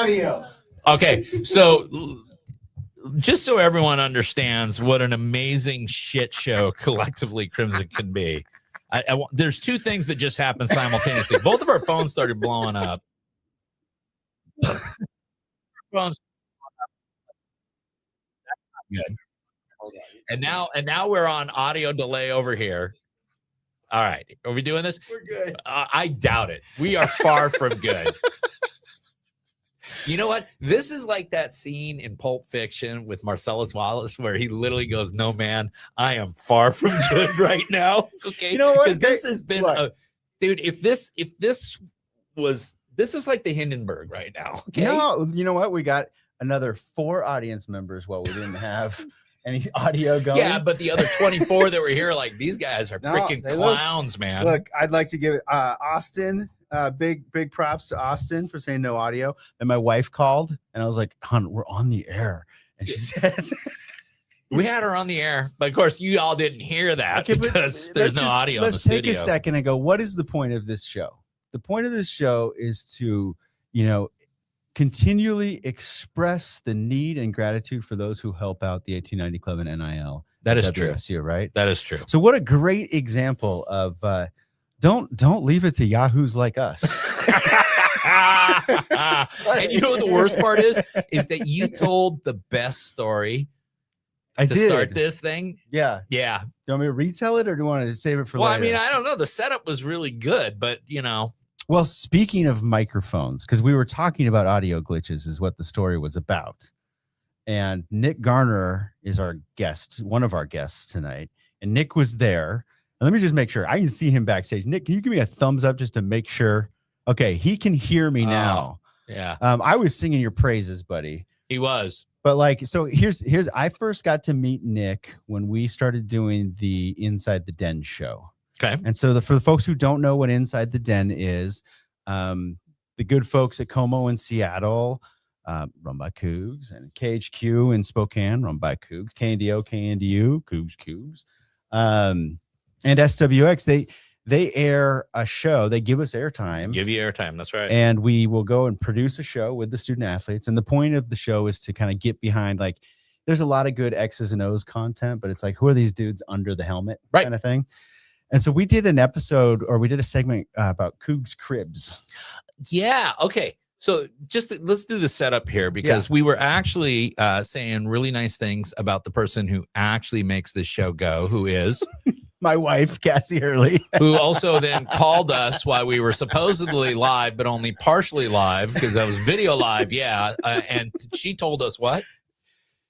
audio. Okay, so just so everyone understands what an amazing shit show collectively Crimson can be, there's two things that just happened simultaneously. Both of our phones started blowing up. Phones good. And now we're on audio delay over here. All right, are we doing this? We're good. I doubt it. We are far from good. You know what? This is like that scene in Pulp Fiction with Marcellus Wallace where he literally goes, "No, man, I am far from good right now." Okay, You know what? This has been dude. If this is like the Hindenburg right now. Okay? No, you know what? We got another 4 audience members. Well, we didn't have any audio going. Yeah, but the other 24 that were here, like these guys are freaking clowns, man. Look, I'd like to give Austin big props to Austin for saying no audio. And my wife called and I was like, "Hon, we're on the air," and she said. We had her on the air, but of course you all didn't hear that because there's no audio in the studio. Let's take a second and go, what is the point of this show? The point of this show is to, continually express the need and gratitude for those who help out the 1890 Club and NIL. That is WSU, true. Right? That is true. So what a great example of don't leave it to yahoos like us. And you know what the worst part is that you told the best story to start this thing. Yeah. Do you want me to retell it or do you want to save it for later? I mean, I don't know. The setup was really good, but Well, speaking of microphones, because we were talking about audio glitches is what the story was about. And Nick Garner is our guest, one of our guests tonight. And Nick was there. And let me just make sure. I can see him backstage. Nick, can you give me a thumbs up just to make sure? Okay, he can hear me now. Yeah. I was singing your praises, buddy. He was. But so here's I first got to meet Nick when we started doing the Inside the Den show. Okay. And so for the folks who don't know what Inside the Den is, the good folks at Como in Seattle, run by Cougs, and KHQ in Spokane, run by Cougs, KNDO, KNDU, Cougs, and SWX, they air a show. They give us airtime. Give you airtime. That's right. And we will go and produce a show with the student athletes. And the point of the show is to kind of get behind, there's a lot of good X's and O's content, but it's like, who are these dudes under the helmet kind of thing? And so we did a segment about Coug's Cribs. Yeah. Okay. So let's do the setup here because we were actually saying really nice things about the person who actually makes this show go, who is my wife, Cassie Hurley, who also then called us while we were supposedly live, but only partially live because that was video live. Yeah. And she told us what?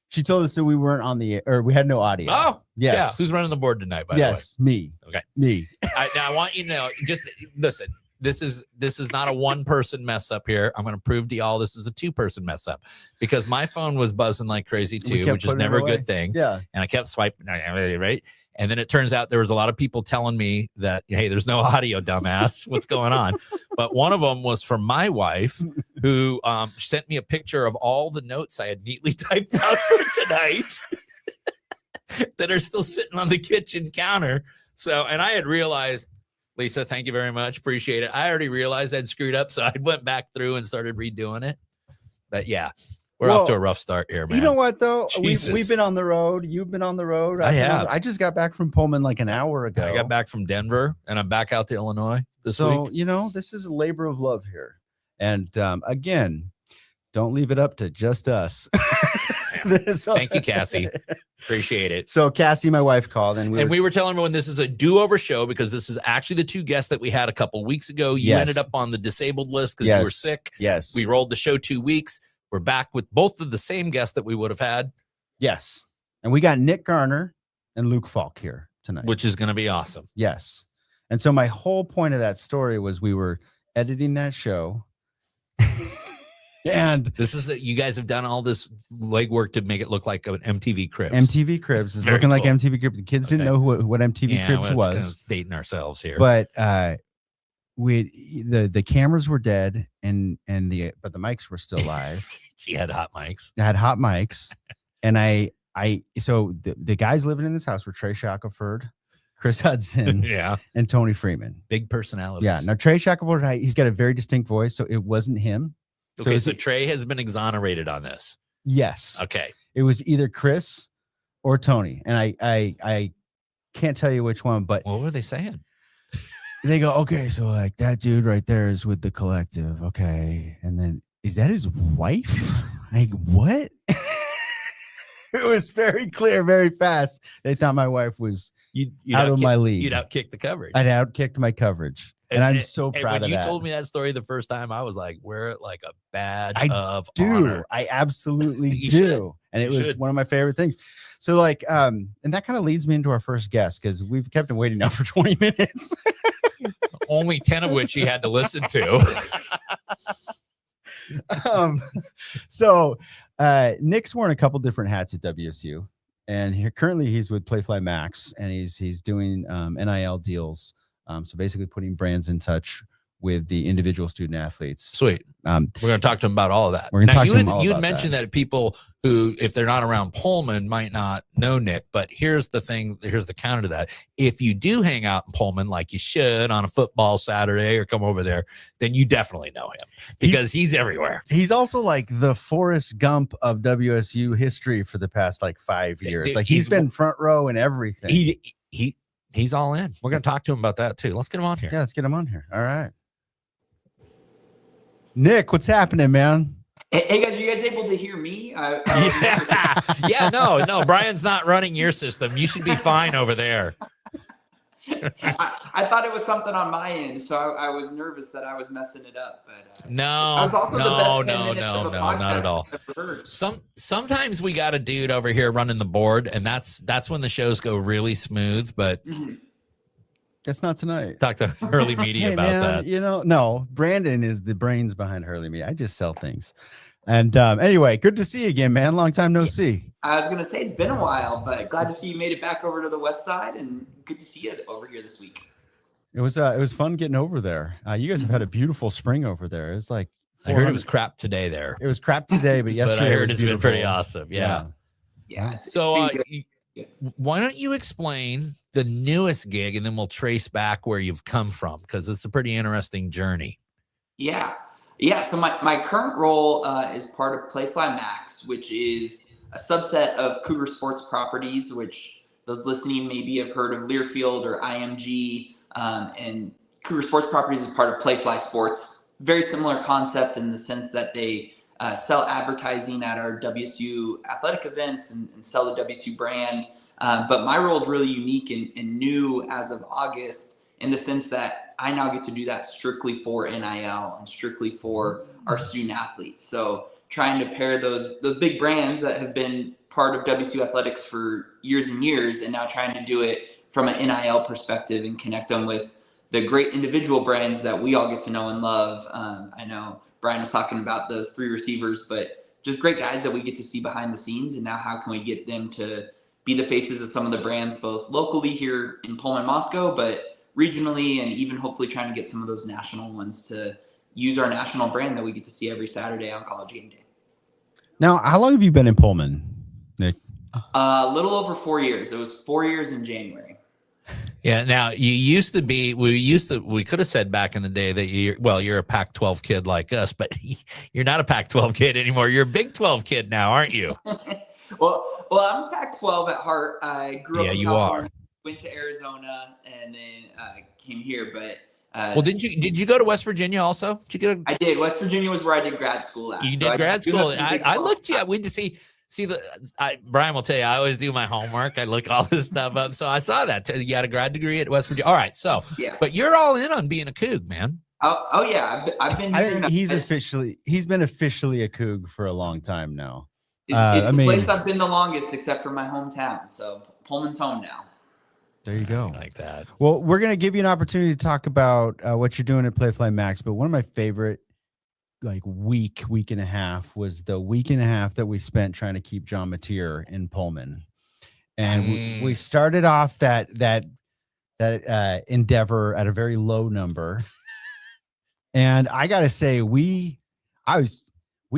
She told us that we weren't on the air, or we had no audio. Oh, yes. Yeah. Who's running the board tonight, by the way? Yes, me. Okay. Me. Now I want you to know, just listen. This is not a 1-person mess up here. I'm going to prove to y'all this is a 2-person mess up because my phone was buzzing like crazy too, which is never a good thing. Yeah. And I kept swiping, right? And then it turns out there was a lot of people telling me that, hey, there's no audio, dumbass. What's going on? But one of them was from my wife who sent me a picture of all the notes I had neatly typed out for tonight that are still sitting on the kitchen counter. So, and I had realized, Lisa, thank you very much. Appreciate it. I already realized I'd screwed up, so I went back through and started redoing it. But yeah, we're off to a rough start here, man. You know what, though? We've been on the road. You've been on the road. I have. I just got back from Pullman like an hour ago. I got back from Denver, and I'm back out to Illinois this week. So, this is a labor of love here. And again, don't leave it up to just us. Thank you, Cassie. Appreciate it. So Cassie, my wife, called and we were telling everyone this is a do-over show because this is actually the 2 guests that we had a couple weeks ago. You ended up on the disabled list because you were sick. Yes. We rolled the show 2 weeks. We're back with both of the same guests that we would have had. Yes. And we got Nick Garner and Luke Falk here tonight. Which is going to be awesome. Yes. And so my whole point of that story was we were editing that show. And this is you guys have done all this legwork to make it look like an MTV Cribs. MTV Cribs is looking like MTV Cribs. The kids didn't know what MTV Cribs was. Kind of dating ourselves here, but the cameras were dead but the mics were still live. So you had hot mics. I had hot mics, and so the guys living in this house were Trey Shackelford, Chris Hudson, and Tony Freeman. Big personalities. Yeah. Now Trey Shackelford, he's got a very distinct voice, so it wasn't him. Okay, so Trey has been exonerated on this. Yes. Okay. It was either Chris or Tony, and I can't tell you which one, but what were they saying? They go, okay, so like that dude right there is with the collective, okay, and then is that his wife? Like what? It was very clear, very fast. They thought my wife was out of my league. You'd outkick the coverage. I'd outkicked my coverage, and I'm so proud of that. When you told me that story the first time, I was like, "We're like a badge of honor." honor." I absolutely do, and it was one of my favorite things. So like, and that kind of leads me into our first guest because we've kept him waiting now for 20 minutes. Only 10 of which he had to listen to. So Nick's worn a couple different hats at WSU, and currently he's with Playfly Max, and he's doing NIL deals. So basically putting brands in touch with the individual student athletes. Sweet. We're going to talk to him about all of that. We're going to talk to him all about that. You had mentioned that people who, if they're not around Pullman, might not know Nick, but here's the thing. Here's the counter to that. If you do hang out in Pullman like you should on a football Saturday or come over there, then you definitely know him because he's everywhere. He's also like the Forrest Gump of WSU history for the past like 5 years. Dude, like he's been front row and everything. He's all in. We're going to talk to him about that too. Let's get him on here. Yeah, let's get him on here. All right. Nick, what's happening, man? Hey guys, are you guys able to hear me? Yeah, no, Brian's not running your system. You should be fine over there. I thought it was something on my end, so I was nervous that I was messing it up. But no, not at all. Sometimes we got a dude over here running the board, and that's when the shows go really smooth. But that's not tonight. Talk to Hurley Media about that. You know, no, Brandon is the brains behind Hurley Media. I just sell things. And anyway, good to see you again, man. Long time no see. I was gonna say it's been a while, but glad to see you made it back over to the west side, and good to see you over here this week. It was fun getting over there. You guys have had a beautiful spring over there. It was like I heard it was crap today there. It was crap today, but yesterday I heard it's been pretty awesome. Yeah. So why don't you explain the newest gig, and then we'll trace back where you've come from, because it's a pretty interesting journey. Yeah. So my current role is part of Playfly Max, which is a subset of Cougar Sports Properties, which those listening maybe have heard of Learfield or IMG, and Cougar Sports Properties is part of Playfly Sports. Very similar concept in the sense that they sell advertising at our WSU athletic events and sell the WSU brand. But my role is really unique and new as of August, in the sense that I now get to do that strictly for NIL and strictly for our student athletes. So trying to pair those big brands that have been part of WSU athletics for years and years, and now trying to do it from an NIL perspective and connect them with the great individual brands that we all get to know and love. I know Brian was talking about those 3 receivers, but just great guys that we get to see behind the scenes. And now how can we get them to be the faces of some of the brands, both locally here in Pullman, Moscow, but regionally, and even hopefully trying to get some of those national ones to use our national brand that we get to see every Saturday on College Game Day. Now, how long have you been in Pullman, Nick? A little over 4 years. It was 4 years in January. Yeah. Now we could have said back in the day that you're a Pac-12 kid like us, but you're not a Pac-12 kid anymore. You're a Big 12 kid now, aren't you? Well, I'm Pac-12 at heart. I grew up in California, went to Arizona, and then came here. But well, did you go to West Virginia also? Did you I did. West Virginia was where I did grad school at. You did grad school. I looked you up. We see Brian will tell you, I always do my homework. I look all this stuff up. So I saw that you had a grad degree at West Virginia. All right. So, but you're all in on being a Coug, man. Oh yeah. I've been here. He's been officially a Coug for a long time now. It's the place I've been the longest, except for my hometown. So Pullman's home now. There you go. Like that. Well, we're going to give you an opportunity to talk about what you're doing at Playfly Max. But one of my favorite week and a half was the week and a half that we spent trying to keep John Mateer in Pullman. And we started off that endeavor at a very low number. And I got to say, we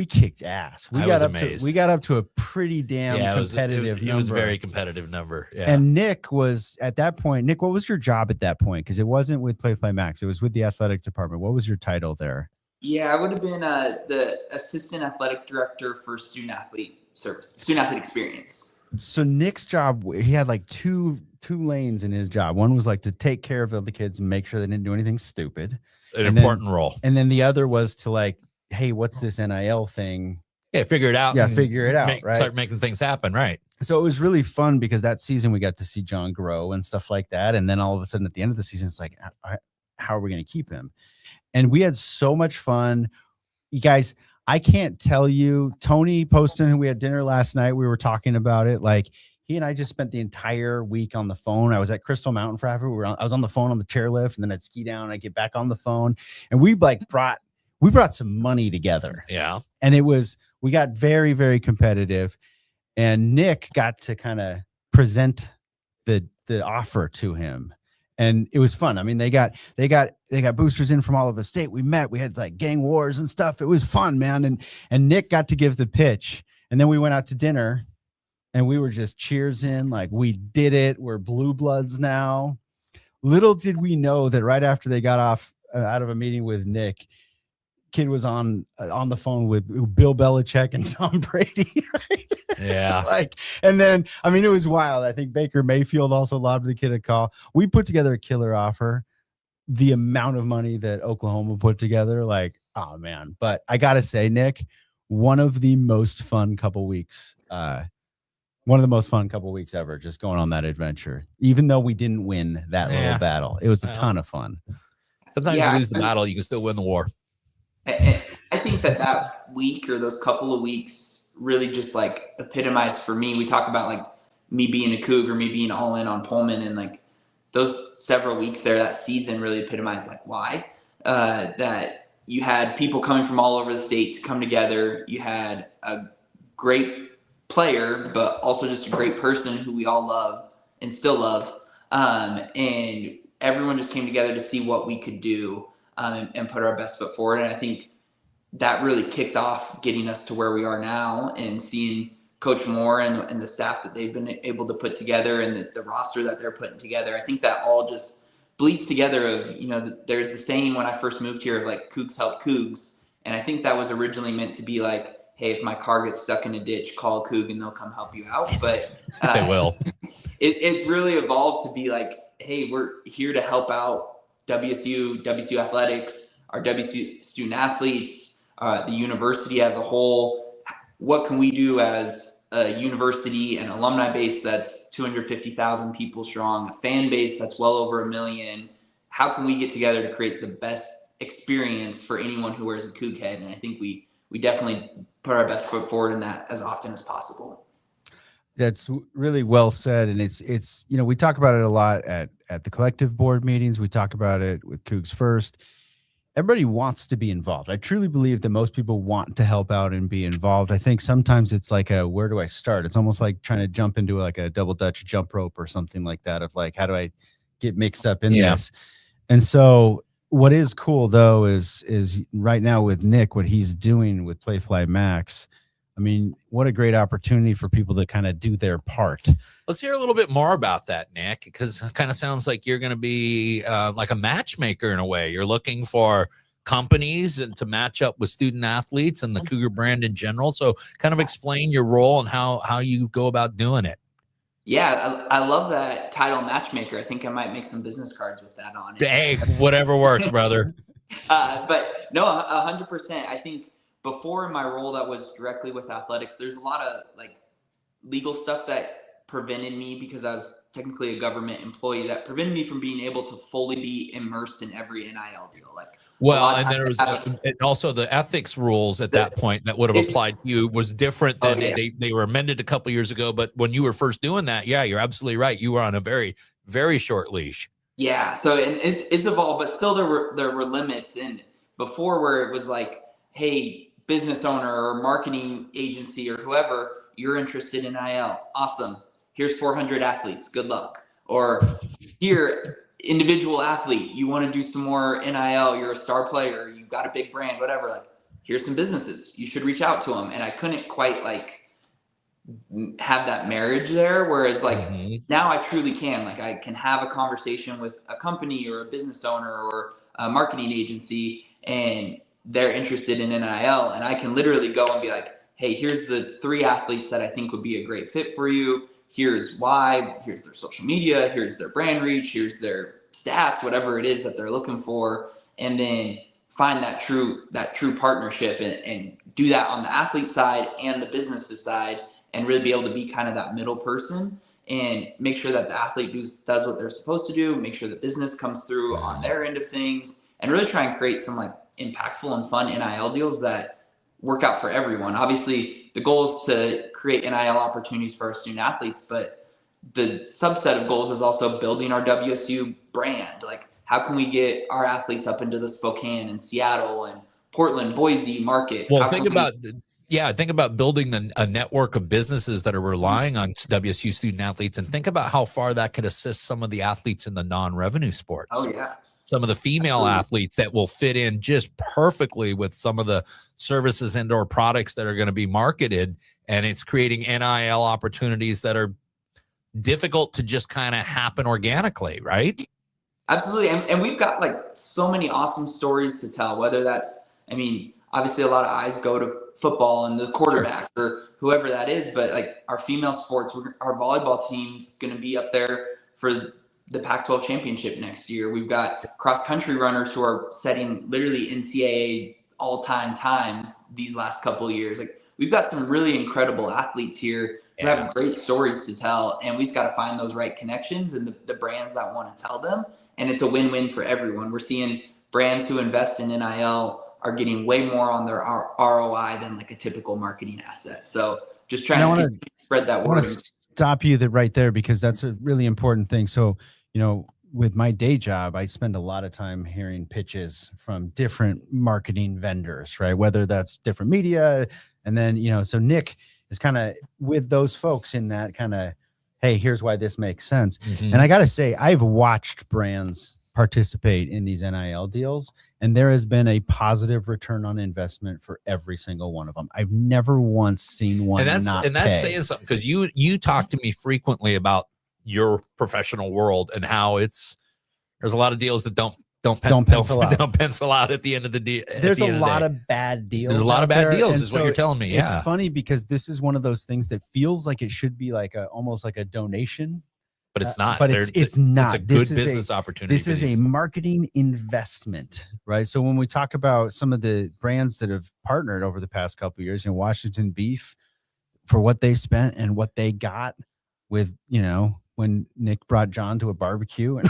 kicked ass. We got up to a pretty damn competitive number. It was a very competitive number. Yeah. And Nick was at that point. Nick, what was your job at that point? Because it wasn't with Playfly Max. It was with the athletic department. What was your title there? Yeah, I would have been the assistant athletic director for student athlete experience. So Nick's job, he had like two lanes in his job. One was like to take care of the kids and make sure they didn't do anything stupid. An important role. And then the other was to like, hey, what's this NIL thing? Yeah, figure it out. Yeah, figure it out, right? Start making things happen, right? So it was really fun because that season we got to see John grow and stuff like that. And then all of a sudden at the end of the season, it's like, how are we going to keep him? And we had so much fun. You guys, I can't tell you, Tony Poston, who we had dinner last night, we were talking about it. Like he and I just spent the entire week on the phone. I was at Crystal Mountain for half. I was on the phone on the chairlift, and then I'd ski down and I'd get back on the phone. And we brought some money together. Yeah. And we got very, very competitive. And Nick got to kind of present the offer to him. And it was fun. I mean, they got boosters in from all over the state. We met, we had like gang wars and stuff. It was fun, man. And Nick got to give the pitch. And then we went out to dinner and we were just cheersing like we did it. We're blue bloods now. Little did we know that right after they got off out of a meeting with Nick, kid was on the phone with Bill Belichick and Tom Brady. Right? Yeah. And then, I mean, it was wild. I think Baker Mayfield also lobbed the kid a call. We put together a killer offer. The amount of money that Oklahoma put together, oh man. But I got to say, Nick, one of the most fun couple weeks ever, just going on that adventure, even though we didn't win that little battle. It was a ton of fun. Sometimes you lose the battle, you can still win the war. I think that week or those couple of weeks really just epitomized for me. We talk about me being a Coug or me being all in on Pullman, and those several weeks there, that season really epitomized why that you had people coming from all over the state to come together. You had a great player, but also just a great person who we all love and still love. And everyone just came together to see what we could do. And put our best foot forward. And I think that really kicked off getting us to where we are now, and seeing Coach Moore and the staff that they've been able to put together, and the roster that they're putting together. I think that all just bleeds together there's the saying when I first moved here of Cougs help Cougs. And I think that was originally meant to be hey, if my car gets stuck in a ditch, call Coug and they'll come help you out. But they will. It's really evolved to be hey, we're here to help out WSU athletics, our WSU student athletes, the university as a whole. What can we do as a university and alumni base that's 250,000 people strong, a fan base that's well over 1 million? How can we get together to create the best experience for anyone who wears a Coug head? And I think we definitely put our best foot forward in that as often as possible. That's really well said. And it's we talk about it a lot at the collective board meetings. We talk about it with Cougs First. Everybody wants to be involved. I truly believe that most people want to help out and be involved. I think sometimes it's where do I start? It's almost like trying to jump into a double Dutch jump rope or something like that, of how do I get mixed up in this? And so what is cool though is right now with Nick, what he's doing with Playfly Max. I mean, what a great opportunity for people to kind of do their part. Let's hear a little bit more about that, Nick, because it kind of sounds like you're going to be like a matchmaker in a way. You're looking for companies and to match up with student athletes and the Cougar brand in general. So kind of explain your role and how you go about doing it. Yeah, I love that title, matchmaker. I think I might make some business cards with that on it. Hey, whatever works, brother. But no, 100%. I think before in my role that was directly with athletics, there's a lot of legal stuff that prevented me, because I was technically a government employee, that prevented me from being able to fully be immersed in every NIL deal. And there was and also the ethics rules at that point that would have applied to you was different than they were amended a couple years ago. But when you were first doing that, you're absolutely right. You were on a very, very short leash. Yeah. So it's evolved, but still there were limits. And before, where it was hey, business owner or marketing agency or whoever, you're interested in NIL. Awesome. Here's 400 athletes. Good luck. Or here, individual athlete, you want to do some more NIL. You're a star player. You've got a big brand, whatever. Here's some businesses. You should reach out to them. And I couldn't quite have that marriage there. Whereas now I truly can. I can have a conversation with a company or a business owner or a marketing agency, and they're interested in NIL, and I can literally go and be like, hey, here's the 3 athletes that I think would be a great fit for you. Here's why, here's their social media, here's their brand reach, here's their stats, whatever it is that they're looking for. And then find that true partnership and do that on the athlete side and the business side, and really be able to be kind of that middle person and make sure that the athlete does what they're supposed to do, make sure the business comes through on their end of things, and really try and create some like impactful and fun NIL deals that work out for everyone. Obviously, the goal is to create NIL opportunities for our student athletes, but the subset of goals is also building our WSU brand. Like, how can we get our athletes up into the Spokane and Seattle and Portland, Boise markets? Well, think about building a network of businesses that are relying on WSU student athletes, and think about how far that could assist some of the athletes in the non-revenue sports. Oh, yeah. Some of the female athletes that will fit in just perfectly with some of the services and or products that are going to be marketed. And it's creating NIL opportunities that are difficult to just kind of happen organically, right? Absolutely. And we've got like so many awesome stories to tell, whether that's, I mean, obviously a lot of eyes go to football and the quarterback or whoever that is, but like our female sports, our volleyball team's going to be up there for the Pac-12 championship next year. We've got cross-country runners who are setting literally NCAA all-time times these last couple of years. Like, we've got some really incredible athletes here who have great stories to tell, and we just got to find those right connections and the brands that want to tell them. And it's a win-win for everyone. We're seeing brands who invest in NIL are getting way more on their ROI than like a typical marketing asset. So just trying to spread that word. I want to stop you right there, because that's a really important thing. So, you know, with my day job, I spend a lot of time hearing pitches from different marketing vendors, right? Whether that's different media. And then, you know, so Nick is kind of with those folks in that kind of, hey, here's why this makes sense. Mm-hmm. And I got to say, I've watched brands participate in these NIL deals, and there has been a positive return on investment for every single one of them. I've never once seen one that's pay. Saying something, because you talk to me frequently about your professional world and how there's a lot of deals that don't pencil out at the end of the deal. There's a lot of bad deals. There's a lot of bad deals, is what you're telling me. It's funny because this is one of those things that feels like it should be like almost like a donation, but it's not. But it's not. It's a good business opportunity. This is a marketing investment, right? So when we talk about some of the brands that have partnered over the past couple of years, you know, Washington Beef, for what they spent and what they got with, you know, when Nick brought John to a barbecue and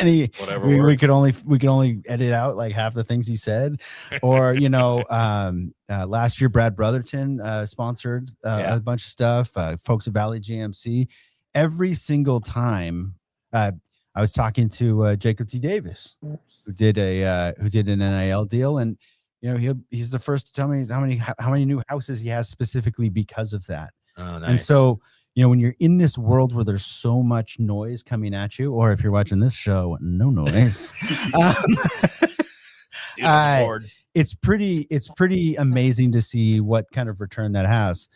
we could only edit out like half the things he said, or, you know, last year, Brad Brotherton sponsored a bunch of stuff, folks at Valley GMC. Every single time I was talking to Jacob T. Davis, who did an NIL deal, and you know, he's the first to tell me how many new houses he has specifically because of that. Oh, nice. And so, you know, when you're in this world where there's so much noise coming at you, or if you're watching this show, no noise, it's pretty amazing to see what kind of return that has.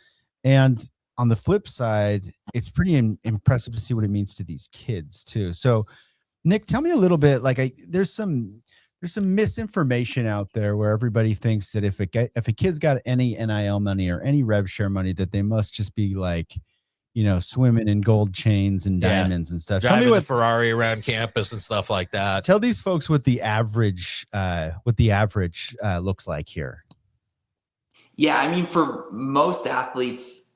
And on the flip side, it's pretty impressive to see what it means to these kids too. So, Nick, tell me a little bit. Like, there's some misinformation out there where everybody thinks that if a kid's got any NIL money or any rev share money, that they must just be like, you know, swimming in gold chains and diamonds and stuff. Driving the Ferrari around campus and stuff like that. Tell these folks what the average looks like here. Yeah, I mean, for most athletes,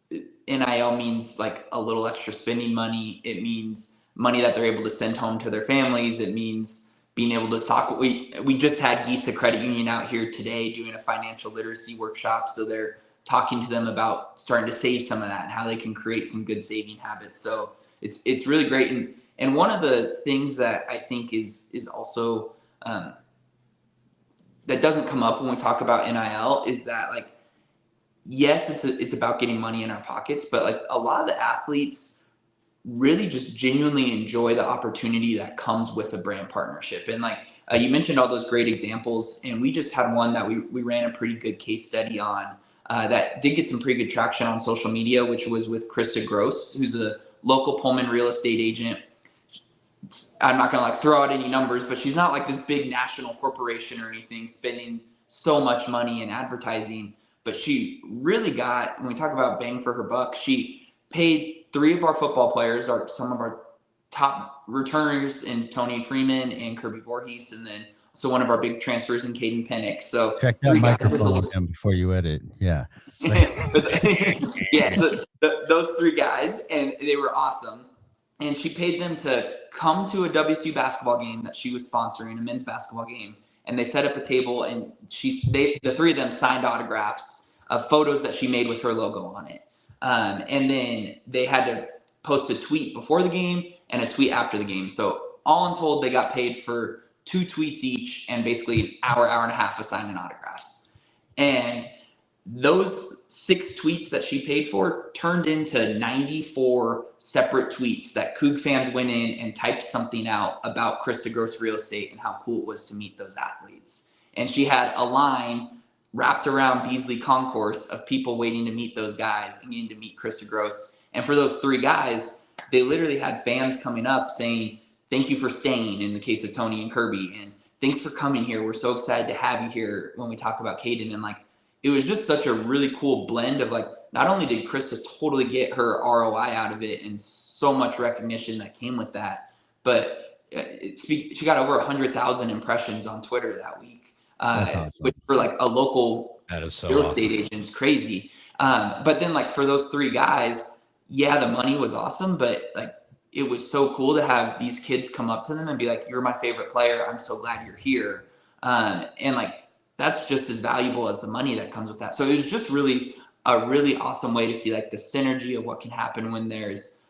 NIL means like a little extra spending money. It means money that they're able to send home to their families. It means being able to talk. We just had GISA Credit Union out here today doing a financial literacy workshop. So they're talking to them about starting to save some of that and how they can create some good saving habits. So it's really great. And one of the things that I think is also that doesn't come up when we talk about NIL is that, like, yes, it's about getting money in our pockets, but like a lot of the athletes really just genuinely enjoy the opportunity that comes with a brand partnership. And like you mentioned all those great examples, and we just had one that we ran a pretty good case study on that did get some pretty good traction on social media, which was with Krista Gross, who's a local Pullman real estate agent. I'm not going to like throw out any numbers, but she's not like this big national corporation or anything spending so much money in advertising. But she really got, when we talk about bang for her buck, she paid 3 of our football players, some of our top returners in Tony Freeman and Kirby Voorhees, and then so one of our big transfers in Caden Pennick. So check that microphone again before you edit. Yeah. Yeah, so those 3 guys, and they were awesome. And she paid them to come to a WSU basketball game that she was sponsoring, a men's basketball game. And they set up a table, and the 3 of them signed autographs of photos that she made with her logo on it. And then they had to post a tweet before the game and a tweet after the game. So all in told, they got paid for 2 tweets each and basically an hour and a half of signing autographs. And those 6 tweets that she paid for turned into 94 separate tweets that Coug fans went in and typed something out about Krista Gross Real Estate and how cool it was to meet those athletes. And she had a line wrapped around Beasley Concourse of people waiting to meet those guys and getting to meet Krista Gross. And for those 3 guys, they literally had fans coming up saying, thank you for staying, in the case of Tony and Kirby, and thanks for coming here. We're so excited to have you here when we talk about Caden. And like, it was just such a really cool blend of like, not only did Krista totally get her ROI out of it and so much recognition that came with that, but she got over 100,000 impressions on Twitter that week. That's awesome. Which for like a local real estate agent is crazy. But then like for those 3 guys, yeah, the money was awesome, but like it was so cool to have these kids come up to them and be like, you're my favorite player. I'm so glad you're here. And like, that's just as valuable as the money that comes with that. So it was just really a really awesome way to see like the synergy of what can happen when there's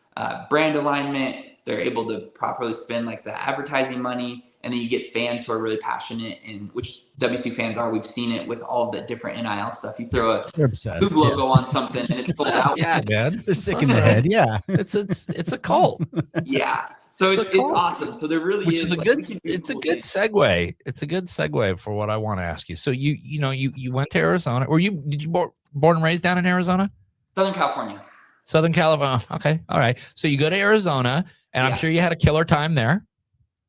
brand alignment. They're able to properly spend like the advertising money, and then you get fans who are really passionate, and which WC fans are. We've seen it with all of the different NIL stuff. You throw a Coug logo on something and it's sold out. Yeah, man. They're sick in the head. Yeah. It's a cult. Yeah. So it's awesome. So there really is a good segue. It's a good segue for what I want to ask you. So you went to Arizona, or did you born and raised down in Arizona? Southern California. Southern California. Okay. All right. So you go to Arizona, and I'm sure you had a killer time there.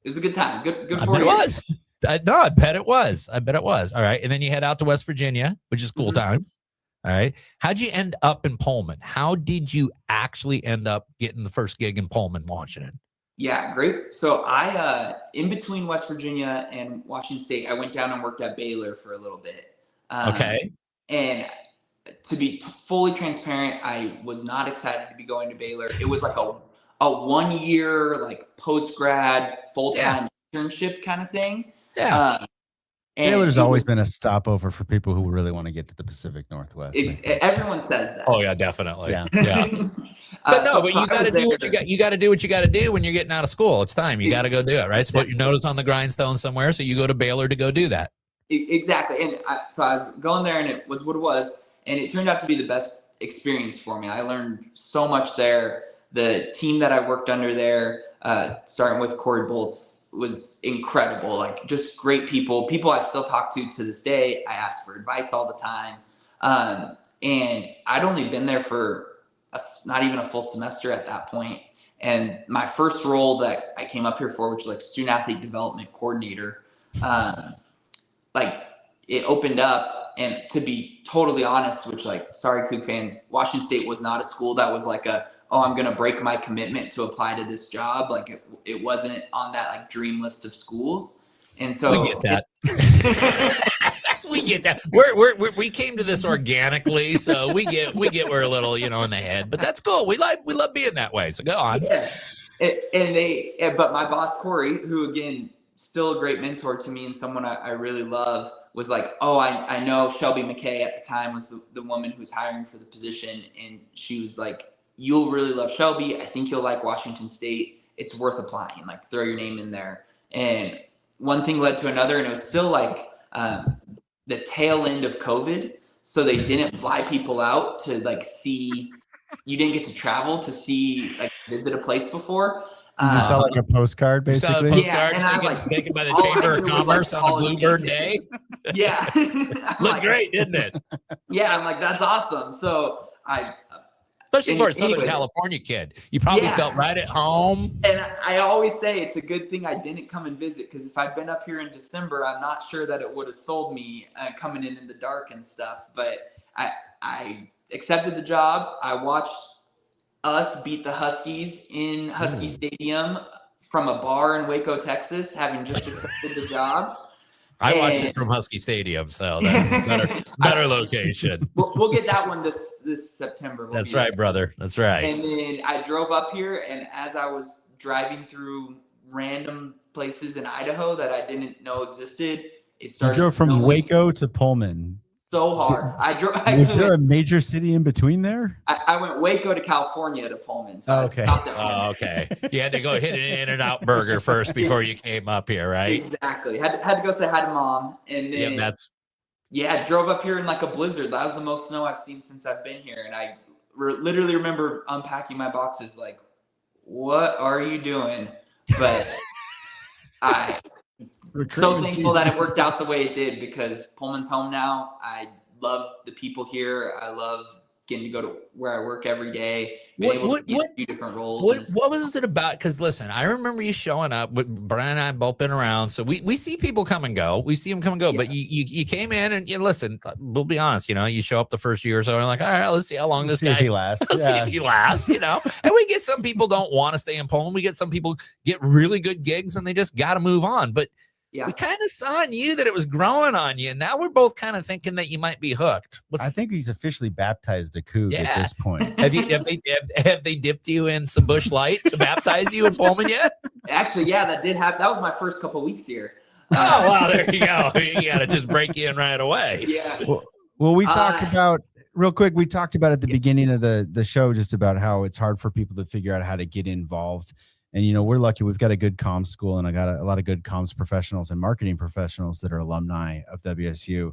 It was a good time. Good I for bet you. it was. I bet it was. All right. And then you head out to West Virginia, which is cool time. All right. How'd you end up in Pullman? How did you actually end up getting the first gig in Pullman, Washington? Yeah, great. So I, in between West Virginia and Washington State, I went down and worked at Baylor for a little bit. Okay. And to be fully transparent, I was not excited to be going to Baylor. It was like a 1 year, like post-grad, full-time internship kind of thing. Yeah. Baylor's always been a stopover for people who really want to get to the Pacific Northwest. Everyone says that. Oh yeah, definitely. Yeah. But you got to do what you got. You got to do what you got to do when you're getting out of school. It's time. You got to go do it, right? So put your nose on the grindstone somewhere. So you go to Baylor to go do that. Exactly. And so I was going there, and it was what it was, and it turned out to be the best experience for me. I learned so much there. The team that I worked under there, starting with Corey Bolts, was incredible. Like, just great people I still talk to this day. I ask for advice all the time. And I'd only been there for not even a full semester at that point. And my first role that I came up here for, which was like student athlete development coordinator, like it opened up. And to be totally honest, which like, sorry, Coug fans, Washington State was not a school that was like I'm going to break my commitment to apply to this job. Like it wasn't on that like dream list of schools. And so we get that. We get that. We came to this organically, so we get we're a little, in the head, but that's cool. We love being that way. So go on. Yeah. But my boss, Corey, who again, still a great mentor to me and someone I really love, was like, oh, I know Shelby McKay at the time was the woman who was hiring for the position. And she was like, you'll really love Shelby. I think you'll like Washington State. It's worth applying. Like, throw your name in there. And one thing led to another, and it was still like the tail end of COVID. So they didn't fly people out to like see. You didn't get to travel to see, like, visit a place before. You saw like a postcard, basically. Yeah, and I'm like, taken by the Chamber of Commerce on the Bluebird Day. Yeah, looked great, didn't it? Yeah, I'm like, that's awesome. So I Especially for a Southern Anyways. California kid. You probably felt right at home. And I always say it's a good thing I didn't come and visit, because if I'd been up here in December, I'm not sure that it would have sold me coming in the dark and stuff. But I accepted the job. I watched us beat the Huskies in Husky Stadium from a bar in Waco, Texas, having just accepted the job. I watched it from Husky Stadium, so that's better location. We'll get that one this September. That's right, brother. That's right. And then I drove up here, and as I was driving through random places in Idaho that I didn't know existed, it started. You drove from Waco to Pullman. So hard. Was there a major city in between there? I went Waco to California to Pullman. So okay. Okay. You had to go hit an In-N-Out burger first before you came up here, right? Exactly. Had to go say hi to mom, and then I drove up here in like a blizzard. That was the most snow I've seen since I've been here, and I literally remember unpacking my boxes like, "What are you doing?" But I'm so thankful that it worked out the way it did, because Pullman's home now. I love the people here. I love getting to go to where I work every day. Being able to get a few different roles. What was it about? Because listen, I remember you showing up. Brian and I have both been around, so we see people come and go. We see them come and go. Yeah. But you came in and you listen. We'll be honest. You show up the first year or so, and like, all right, let's see how long this guy. If he lasts. Let's see if he lasts. And we get some people don't want to stay in Pullman. We get some people get really good gigs and they just got to move on. But we kind of saw in you that it was growing on you. And now we're both kind of thinking that you might be hooked. I think he's officially baptized a Coug at this point. Have they dipped you in some Busch Light to baptize you in Pullman yet? Actually, that did happen. That was my first couple weeks here. Oh, wow, there you go. You got to just break you in right away. Yeah. Well, we talked about, real quick, we talked about at the beginning of the show just about how it's hard for people to figure out how to get involved. And, we're lucky. We've got a good comms school, and I got a lot of good comms professionals and marketing professionals that are alumni of WSU.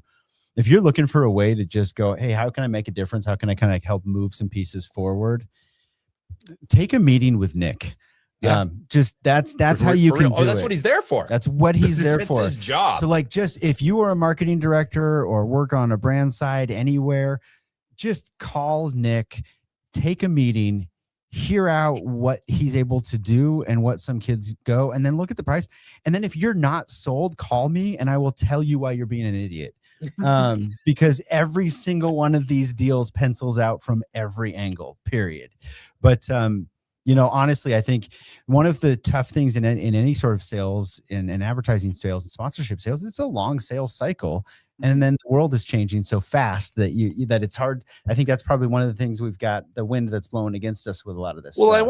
If you're looking for a way to just go, hey, how can I make a difference? How can I kind of help move some pieces forward? Take a meeting with Nick. Yeah. That's how you can do it. That's what he's there for. That's what he's there for. It's his job. So just if you are a marketing director or work on a brand side anywhere, just call Nick, take a meeting, hear out what he's able to do and what some kids go, and then look at the price. And then if you're not sold, call me and I will tell you why you're being an idiot. Because every single one of these deals pencils out from every angle, period. But, honestly, I think one of the tough things in any sort of sales, in advertising sales and sponsorship sales, it's a long sales cycle. And then the world is changing so fast that that it's hard. I think that's probably one of the things we've got, the wind that's blowing against us with a lot of this. Well, stuff.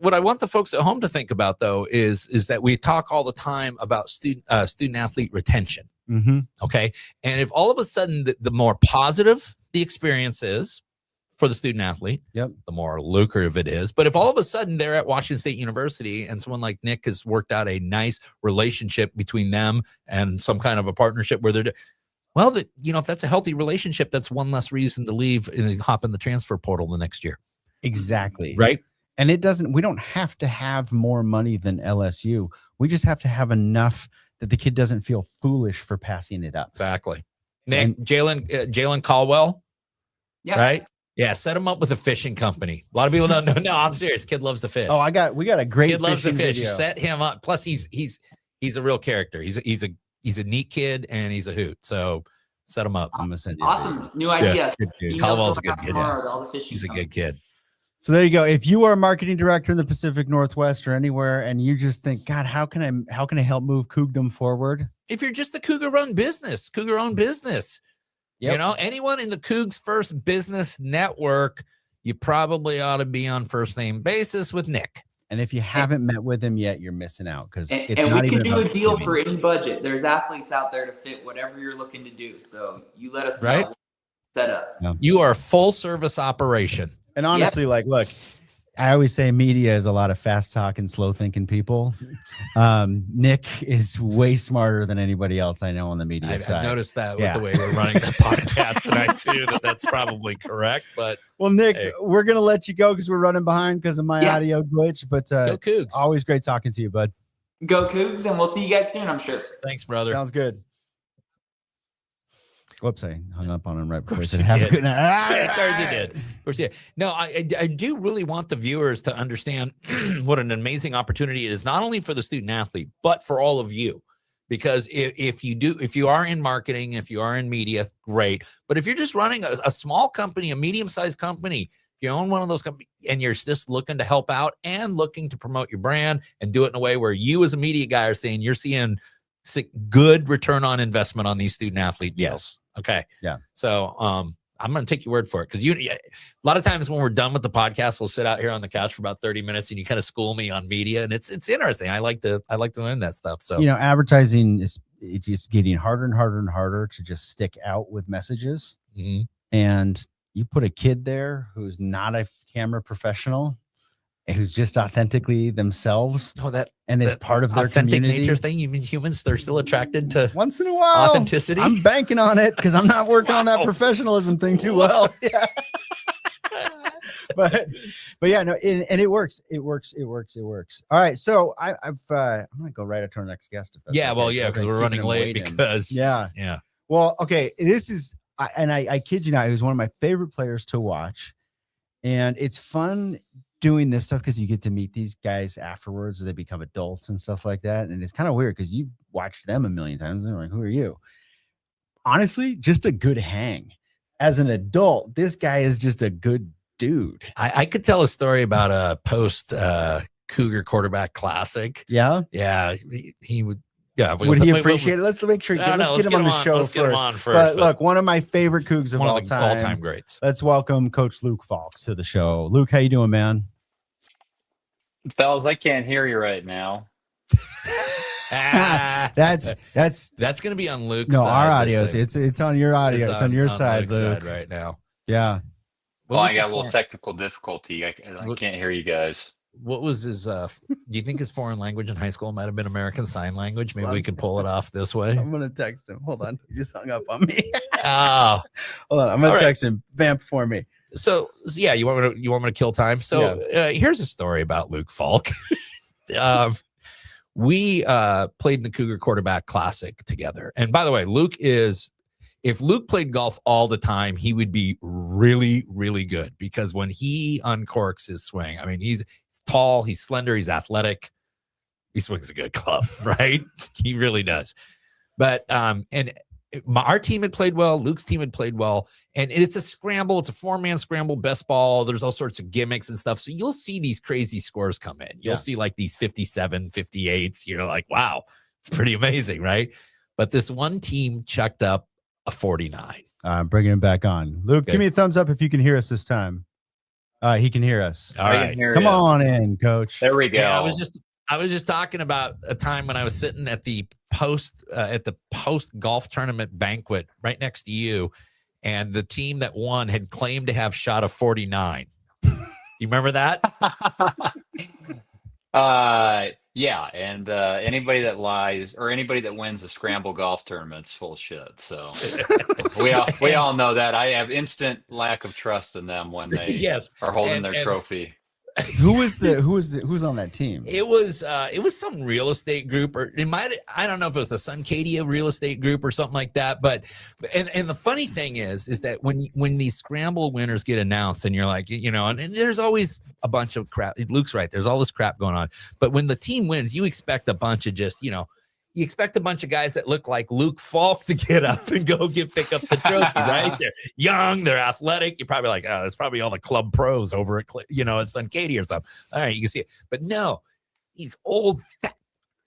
what I want the folks at home to think about, though, is that we talk all the time about student athlete retention. Mm-hmm. Okay. And if all of a sudden the more positive the experience is for the student athlete, the more lucrative it is. But if all of a sudden they're at Washington State University and someone like Nick has worked out a nice relationship between them and some kind of a partnership where they're if that's a healthy relationship, that's one less reason to leave and hop in the transfer portal the next year. Exactly. Right. And we don't have to have more money than LSU. We just have to have enough that the kid doesn't feel foolish for passing it up. Exactly. Nick, Jalen Caldwell. Yeah. Right. Yeah. Set him up with a fishing company. A lot of people don't know. No, I'm serious. Kid loves to fish. Oh, we got a great kid loves to fish. Video. Set him up. Plus he's a real character. He's a neat kid and he's a hoot. So set him up. I'm gonna send you awesome. New idea. Yeah, Caldwell's a good kid. He's a good kid. So there you go. If you are a marketing director in the Pacific Northwest or anywhere, and you just think, God, how can I help move Cougdom forward? If you're just a Cougar-owned business, anyone in the Cougs First Business Network, you probably ought to be on first name basis with Nick. And if you haven't met with him yet, you're missing out, because we can do a deal for any budget. There's athletes out there to fit whatever you're looking to do. So you let us know. Set up. Yeah. You are a full service operation. And honestly, look, I always say media is a lot of fast talking, slow thinking people. Nick is way smarter than anybody else I know on the media side. I've noticed that with the way we're running the podcast tonight too, that's probably correct. But well, Nick, we're going to let you go because we're running behind because of my audio glitch, but go Cougs. Always great talking to you, bud. Go Cougs, and we'll see you guys soon, I'm sure. Thanks, brother. Sounds good. Whoops, I hung up on him right before I course said you have a did. good night. Yeah, of course you did. Of course you did. No, I do really want the viewers to understand what an amazing opportunity it is, not only for the student athlete, but for all of you. Because if you are in marketing, if you are in media, great. But if you're just running a small company, a medium-sized company, if you own one of those companies and you're just looking to help out and looking to promote your brand and do it in a way where you as a media guy are saying you're seeing good return on investment on these student athlete deals. Yes. Okay. Yeah. So I'm going to take your word for it, because a lot of times when we're done with the podcast, we'll sit out here on the couch for about 30 minutes and you kind of school me on media, and it's interesting. I like to learn that stuff. So, advertising is just getting harder and harder and harder to just stick out with messages. mm-hmm. And you put a kid there who's not a camera professional, who's just authentically themselves. Oh, and it's part of their authentic community. nature thing. Even humans, they're still attracted to once in a while authenticity. I'm banking on it because I'm not working on that professionalism thing too well. Yeah. but yeah, no, and it works. It works. All right, so I'm gonna go right up to our next guest. If that's yeah, okay. well, yeah, because we're running late. Because yeah. Well, okay, this is I kid you not, he was one of my favorite players to watch, and it's fun doing this stuff because you get to meet these guys afterwards. They become adults and stuff like that, and it's kind of weird because you watched them a million times and they're like, who are you? Honestly, just a good hang. As an adult, this guy is just a good dude. I could tell a story about a post Cougar quarterback classic. Yeah, he would. Yeah, would he appreciate it? Let's make sure. Let's get him on the show first. But look, one of my favorite Cougs of all time greats. Let's welcome Coach Luke Falk to the show. Luke, how you doing, man? Fellas, I can't hear you right now. That's going to be on Luke's. No, our audio. It's on your audio. It's on your side, Luke. Side right now. Yeah. Well, I got a little technical difficulty. I can't hear you guys. What was his? Do you think his foreign language in high school might have been American Sign Language? Maybe we can pull it off this way. I'm gonna text him. Hold on, he just hung up on me. Oh, hold on. I'm gonna text him. Vamp for me. So yeah, you want me to kill time? So here's a story about Luke Falk. We played in the Cougar Quarterback Classic together, and by the way, if Luke played golf all the time, he would be really, really good, because when he uncorks his swing, I mean, he's tall, he's slender, he's athletic. He swings a good club, right? He really does. But our team had played well. Luke's team had played well. And it's a scramble. It's a 4-man scramble, best ball. There's all sorts of gimmicks and stuff. So you'll see these crazy scores come in. You'll see like these 57, 58s. You're like, wow, it's pretty amazing, right? But this one team chucked up a 49. I'm bringing him back on. Luke, give me a thumbs up if you can hear us this time. He can hear us. All right. Come on in, Coach. There we go. Yeah, I was just talking about a time when I was sitting at the post golf tournament banquet right next to you, and the team that won had claimed to have shot a 49. You remember that? Yeah, and anybody that lies or anybody that wins a scramble golf tournament's full of shit. So we all know that. I have instant lack of trust in them when they are holding their trophy. Who's on that team? It was some real estate group, or I don't know if it was the Suncadia real estate group or something like that. But and the funny thing is that when these scramble winners get announced, and you're like, and there's always a bunch of crap. Luke's right. There's all this crap going on. But when the team wins, you expect a bunch of just, you expect a bunch of guys that look like Luke Falk to get up and go pick up the trophy, right? They're young, they're athletic. You're probably like, oh, it's probably all the club pros over at Suncadia or something. All right, you can see it. But no, these old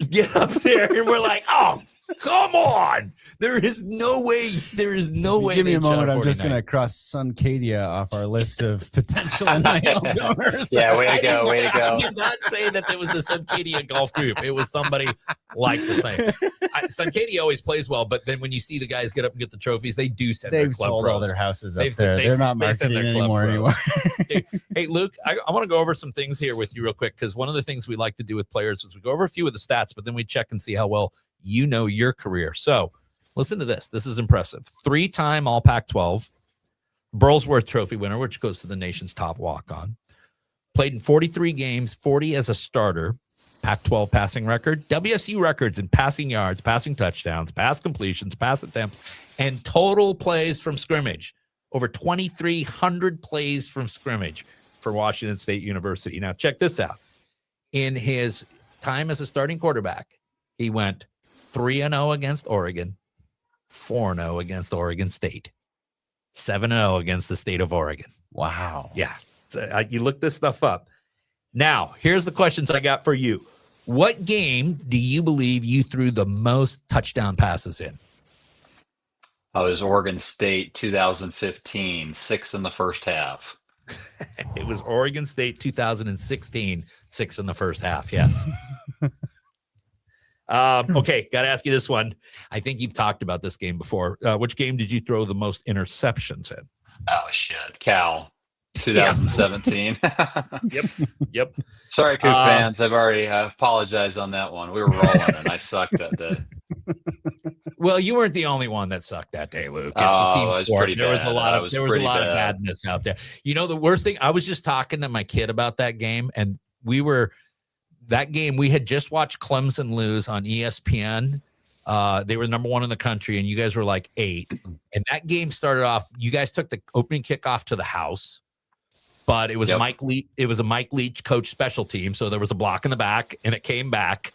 get up there, and we're like, oh, come on. There is no way. Give me a moment. I'm just going to cross Suncadia off our list of potential NIL donors. Yeah, way to go. I did not say that it was the Suncadia golf group. It was somebody like the same. Suncadia always plays well, but then when you see the guys get up and get the trophies, they do send their club sold pros. all their houses up there. They're not marketing anymore. Hey, Luke, I want to go over some things here with you real quick, because one of the things we like to do with players is we go over a few of the stats, but then we check and see how well you know your career. So listen to this. This is impressive. 3-time All Pac-12, Burlsworth Trophy winner, which goes to the nation's top walk-on. Played in 43 games, 40 as a starter. Pac-12 passing record, WSU records in passing yards, passing touchdowns, pass completions, pass attempts, and total plays from scrimmage. Over 2,300 plays from scrimmage for Washington State University. Now, check this out. In his time as a starting quarterback, he went 3-0 against Oregon, 4-0 against Oregon State, 7-0 against the state of Oregon. Wow. Yeah. So, you look this stuff up. Now, here's the questions I got for you. What game do you believe you threw the most touchdown passes in? Oh, it was Oregon State 2015, 6 in the first half. It was Oregon State 2016, 6 in the first half. Yes. Okay, got to ask you this one. I think you've talked about this game before. Which game did you throw the most interceptions in? Oh, shit. Cal, 2017. Yep. Sorry, Coug fans. I've already apologized on that one. We were rolling, and I sucked that day. Well, you weren't the only one that sucked that day, Luke. It's Oh, a team it was sport. pretty There was a bad. lot That of was there was a pretty lot of bad. badness out there. You know, the worst thing, I was just talking to my kid about that game, and we had just watched Clemson lose on ESPN. They were number 1 in the country, and you guys were like 8. And that game started off, you guys took the opening kickoff to the house, but it was Mike Leach coach special team. So there was a block in the back, and it came back,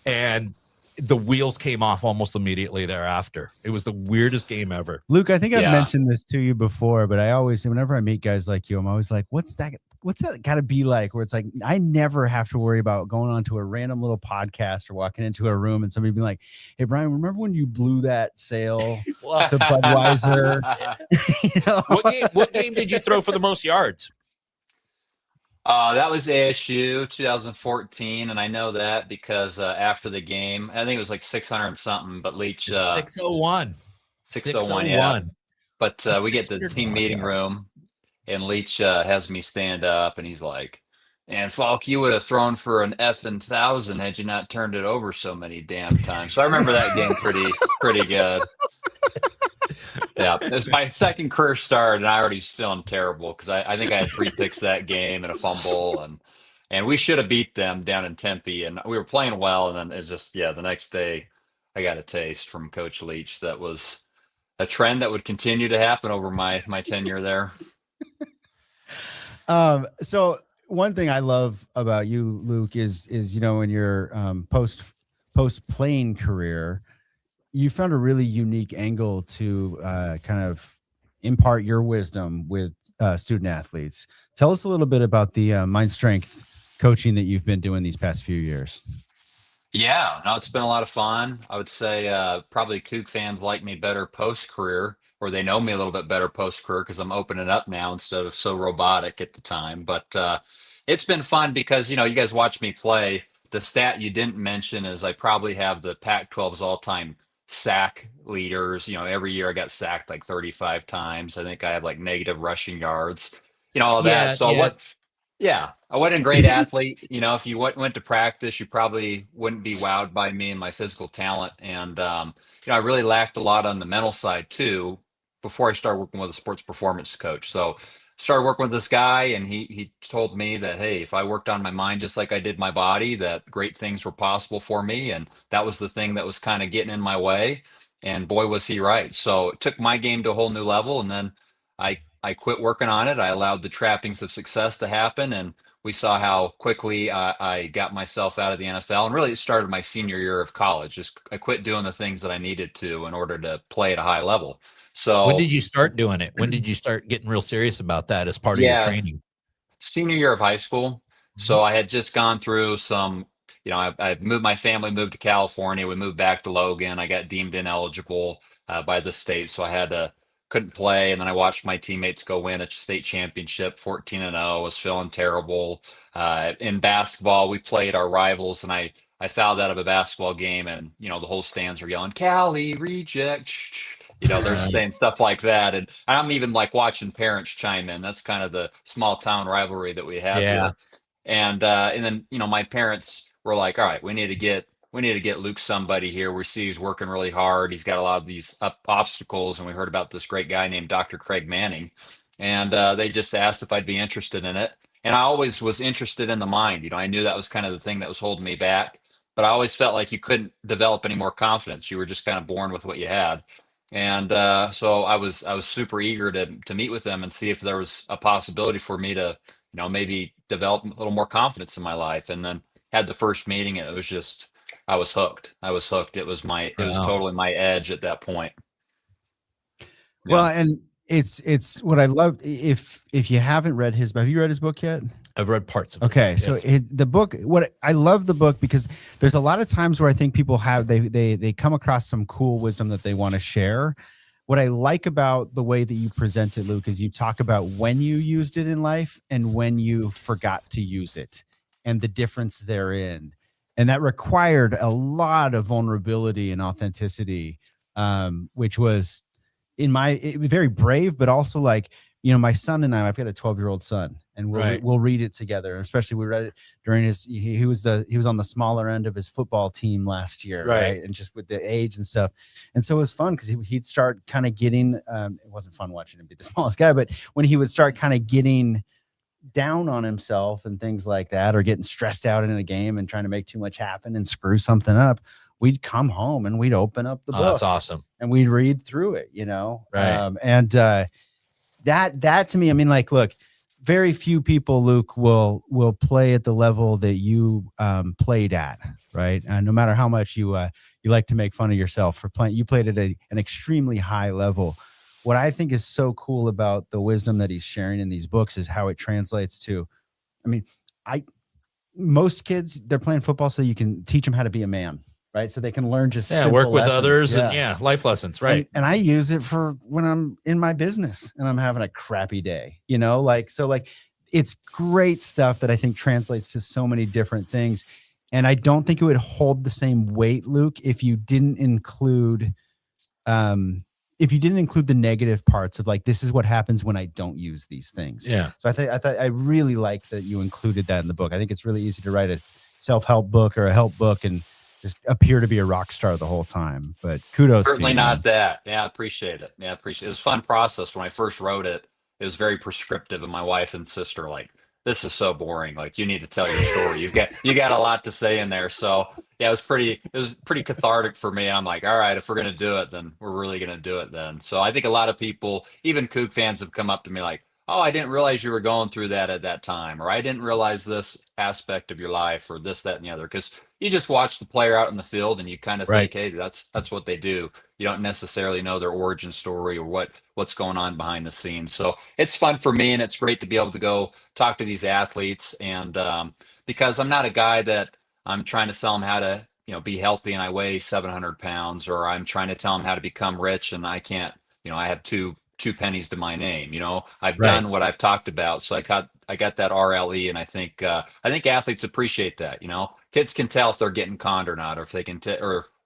and the wheels came off almost immediately thereafter. It was the weirdest game ever. Luke, I think I've mentioned this to you before, but I always, whenever I meet guys like you, I'm always like, what's that got to be like? Where it's like, I never have to worry about going on to a random little podcast or walking into a room and somebody being like, hey, Brian, remember when you blew that sale to Budweiser? You know? What game did you throw for the most yards? That was ASU 2014, and I know that because after the game, I think it was like 600 and something, but Leach 601. 601, yeah. But we get to the team meeting room, and Leach has me stand up, and he's like, "And Falk, you would have thrown for an effing 1,000 had you not turned it over so many damn times." So I remember that game pretty good. Yeah, it was my second career start, and I already was feeling terrible because I think I had 3 picks that game and a fumble, and we should have beat them down in Tempe, and we were playing well, and then it's just the next day I got a taste from Coach Leach that was a trend that would continue to happen over my tenure there. So one thing I love about you, Luke, is in your post playing career, you found a really unique angle to kind of impart your wisdom with student athletes. Tell us a little bit about the mind strength coaching that you've been doing these past few years. Yeah, no, it's been a lot of fun. I would say probably Coug fans like me better post-career, or they know me a little bit better post-career because I'm opening up now instead of so robotic at the time. But it's been fun because, you guys watch me play. The stat you didn't mention is I probably have the Pac-12's all-time sack leaders. Every year I got sacked like 35 times. I think I have like negative rushing yards, all of that. So I wasn't a great athlete. If you went to practice, you probably wouldn't be wowed by me and my physical talent. And, I really lacked a lot on the mental side too, before I started working with a sports performance coach. So started working with this guy, and he told me that, hey, if I worked on my mind just like I did my body, that great things were possible for me. And that was the thing that was kind of getting in my way. And boy, was he right. So it took my game to a whole new level. And then I quit working on it. I allowed the trappings of success to happen. And we saw how quickly I got myself out of the NFL. And really, it started my senior year of college. I quit doing the things that I needed to in order to play at a high level. So when did you start doing it? When did you start getting real serious about that as part of your training? Senior year of high school. So I had just gone through some, I moved, my family moved to California. We moved back to Logan. I got deemed ineligible by the state. So couldn't play. And then I watched my teammates go win a state championship, 14-0, was feeling terrible. In basketball, we played our rivals, and I fouled out of a basketball game, and, the whole stands were yelling, Cali reject. They're saying stuff like that. And I'm even like watching parents chime in. That's kind of the small town rivalry that we have here. And then, my parents were like, all right, we need to get Luke somebody here. We see he's working really hard. He's got a lot of these obstacles. And we heard about this great guy named Dr. Craig Manning. And they just asked if I'd be interested in it. And I always was interested in the mind. I knew that was kind of the thing that was holding me back, but I always felt like you couldn't develop any more confidence. You were just kind of born with what you had. And so I was super eager to meet with them and see if there was a possibility for me to, maybe develop a little more confidence in my life. And then had the first meeting, and it was just, I was hooked. I was hooked. It was Wow. totally my edge at that point. Well, Yeah. and it's what I love. If you haven't read his, have you read his book yet? I've read parts of it. Okay, so Yes. the book, what I love the book because there's a lot of times where I think people have they come across some cool wisdom that they want to share. What I like about the way that you present it, Luke, is you talk about when you used it in life and when you forgot to use it and the difference therein. And that required a lot of vulnerability and authenticity, which was very brave, but also like, my son and I've got a 12-year-old son, and Right. we'll read it together. Especially we read it during he was on the smaller end of his football team last year, right? And just with the age and stuff, and so it was fun because he'd start kind of getting. It wasn't fun watching him be the smallest guy, but when he would start kind of getting down on himself and things like that, or getting stressed out in a game and trying to make too much happen and screw something up, we'd come home and we'd open up the book. That's awesome. And we'd read through it, Right. That to me, I mean, like, look, very few people, Luke, will play at the level that you played at, right? No matter how much you like to make fun of yourself for playing, you played at an extremely high level. What I think is so cool about the wisdom that he's sharing in these books is how it translates to, I mean, most kids, they're playing football so you can teach them how to be a man, right? So they can learn just work with lessons. others and life lessons, right? And I use it for when I'm in my business and I'm having a crappy day, it's great stuff that I think translates to so many different things. And I don't think it would hold the same weight, Luke, if you didn't include the negative parts of like, this is what happens when I don't use these things. Yeah. So I really like that you included that in the book. I think it's really easy to write a self-help book or a help book and just appear to be a rock star the whole time. But kudos. Certainly to you, not man. that. Yeah, I appreciate it. Yeah, I appreciate it. It was a fun process. When I first wrote it, it was very prescriptive, and my wife and sister like, this is so boring. Like, you need to tell your story. You got a lot to say in there. So yeah, it was pretty cathartic for me. I'm like, all right, if we're gonna do it, then we're really gonna do it then. So I think a lot of people, even Coug fans, have come up to me like, oh, I didn't realize you were going through that at that time, or I didn't realize this aspect of your life, or this, that, and the other. Because you just watch the player out in the field and you kind of think, hey, that's what they do. You don't necessarily know their origin story or what's going on behind the scenes. So it's fun for me, and it's great to be able to go talk to these athletes. And because I'm not a guy that I'm trying to sell them how to be healthy and I weigh 700 pounds, or I'm trying to tell them how to become rich and I can't, I have two pennies to my name. I've done what I've talked about. So I got that RLE, and I think athletes appreciate that. Kids can tell if they're getting conned or not, or if they can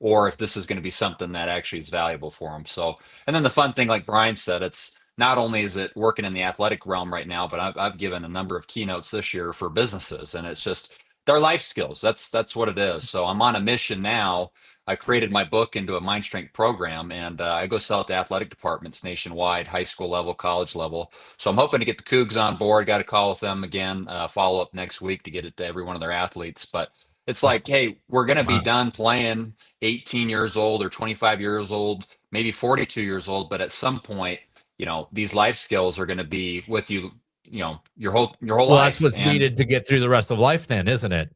or if this is going to be something that actually is valuable for them. So, and then the fun thing, like Brian said, it's not only is it working in the athletic realm right now, but I've given a number of keynotes this year for businesses, and it's just their life skills. That's what it is. So I'm on a mission now. I created my book into a mind strength program, and I go sell it to athletic departments nationwide, high school level, college level. So I'm hoping to get the Cougs on board. Got a call with them again, follow up next week to get it to every one of their athletes. But it's like, hey, we're going to be done playing 18 years old or 25 years old, maybe 42 years old. But at some point, these life skills are going to be with you, your whole life. That's what's needed to get through the rest of life then, isn't it?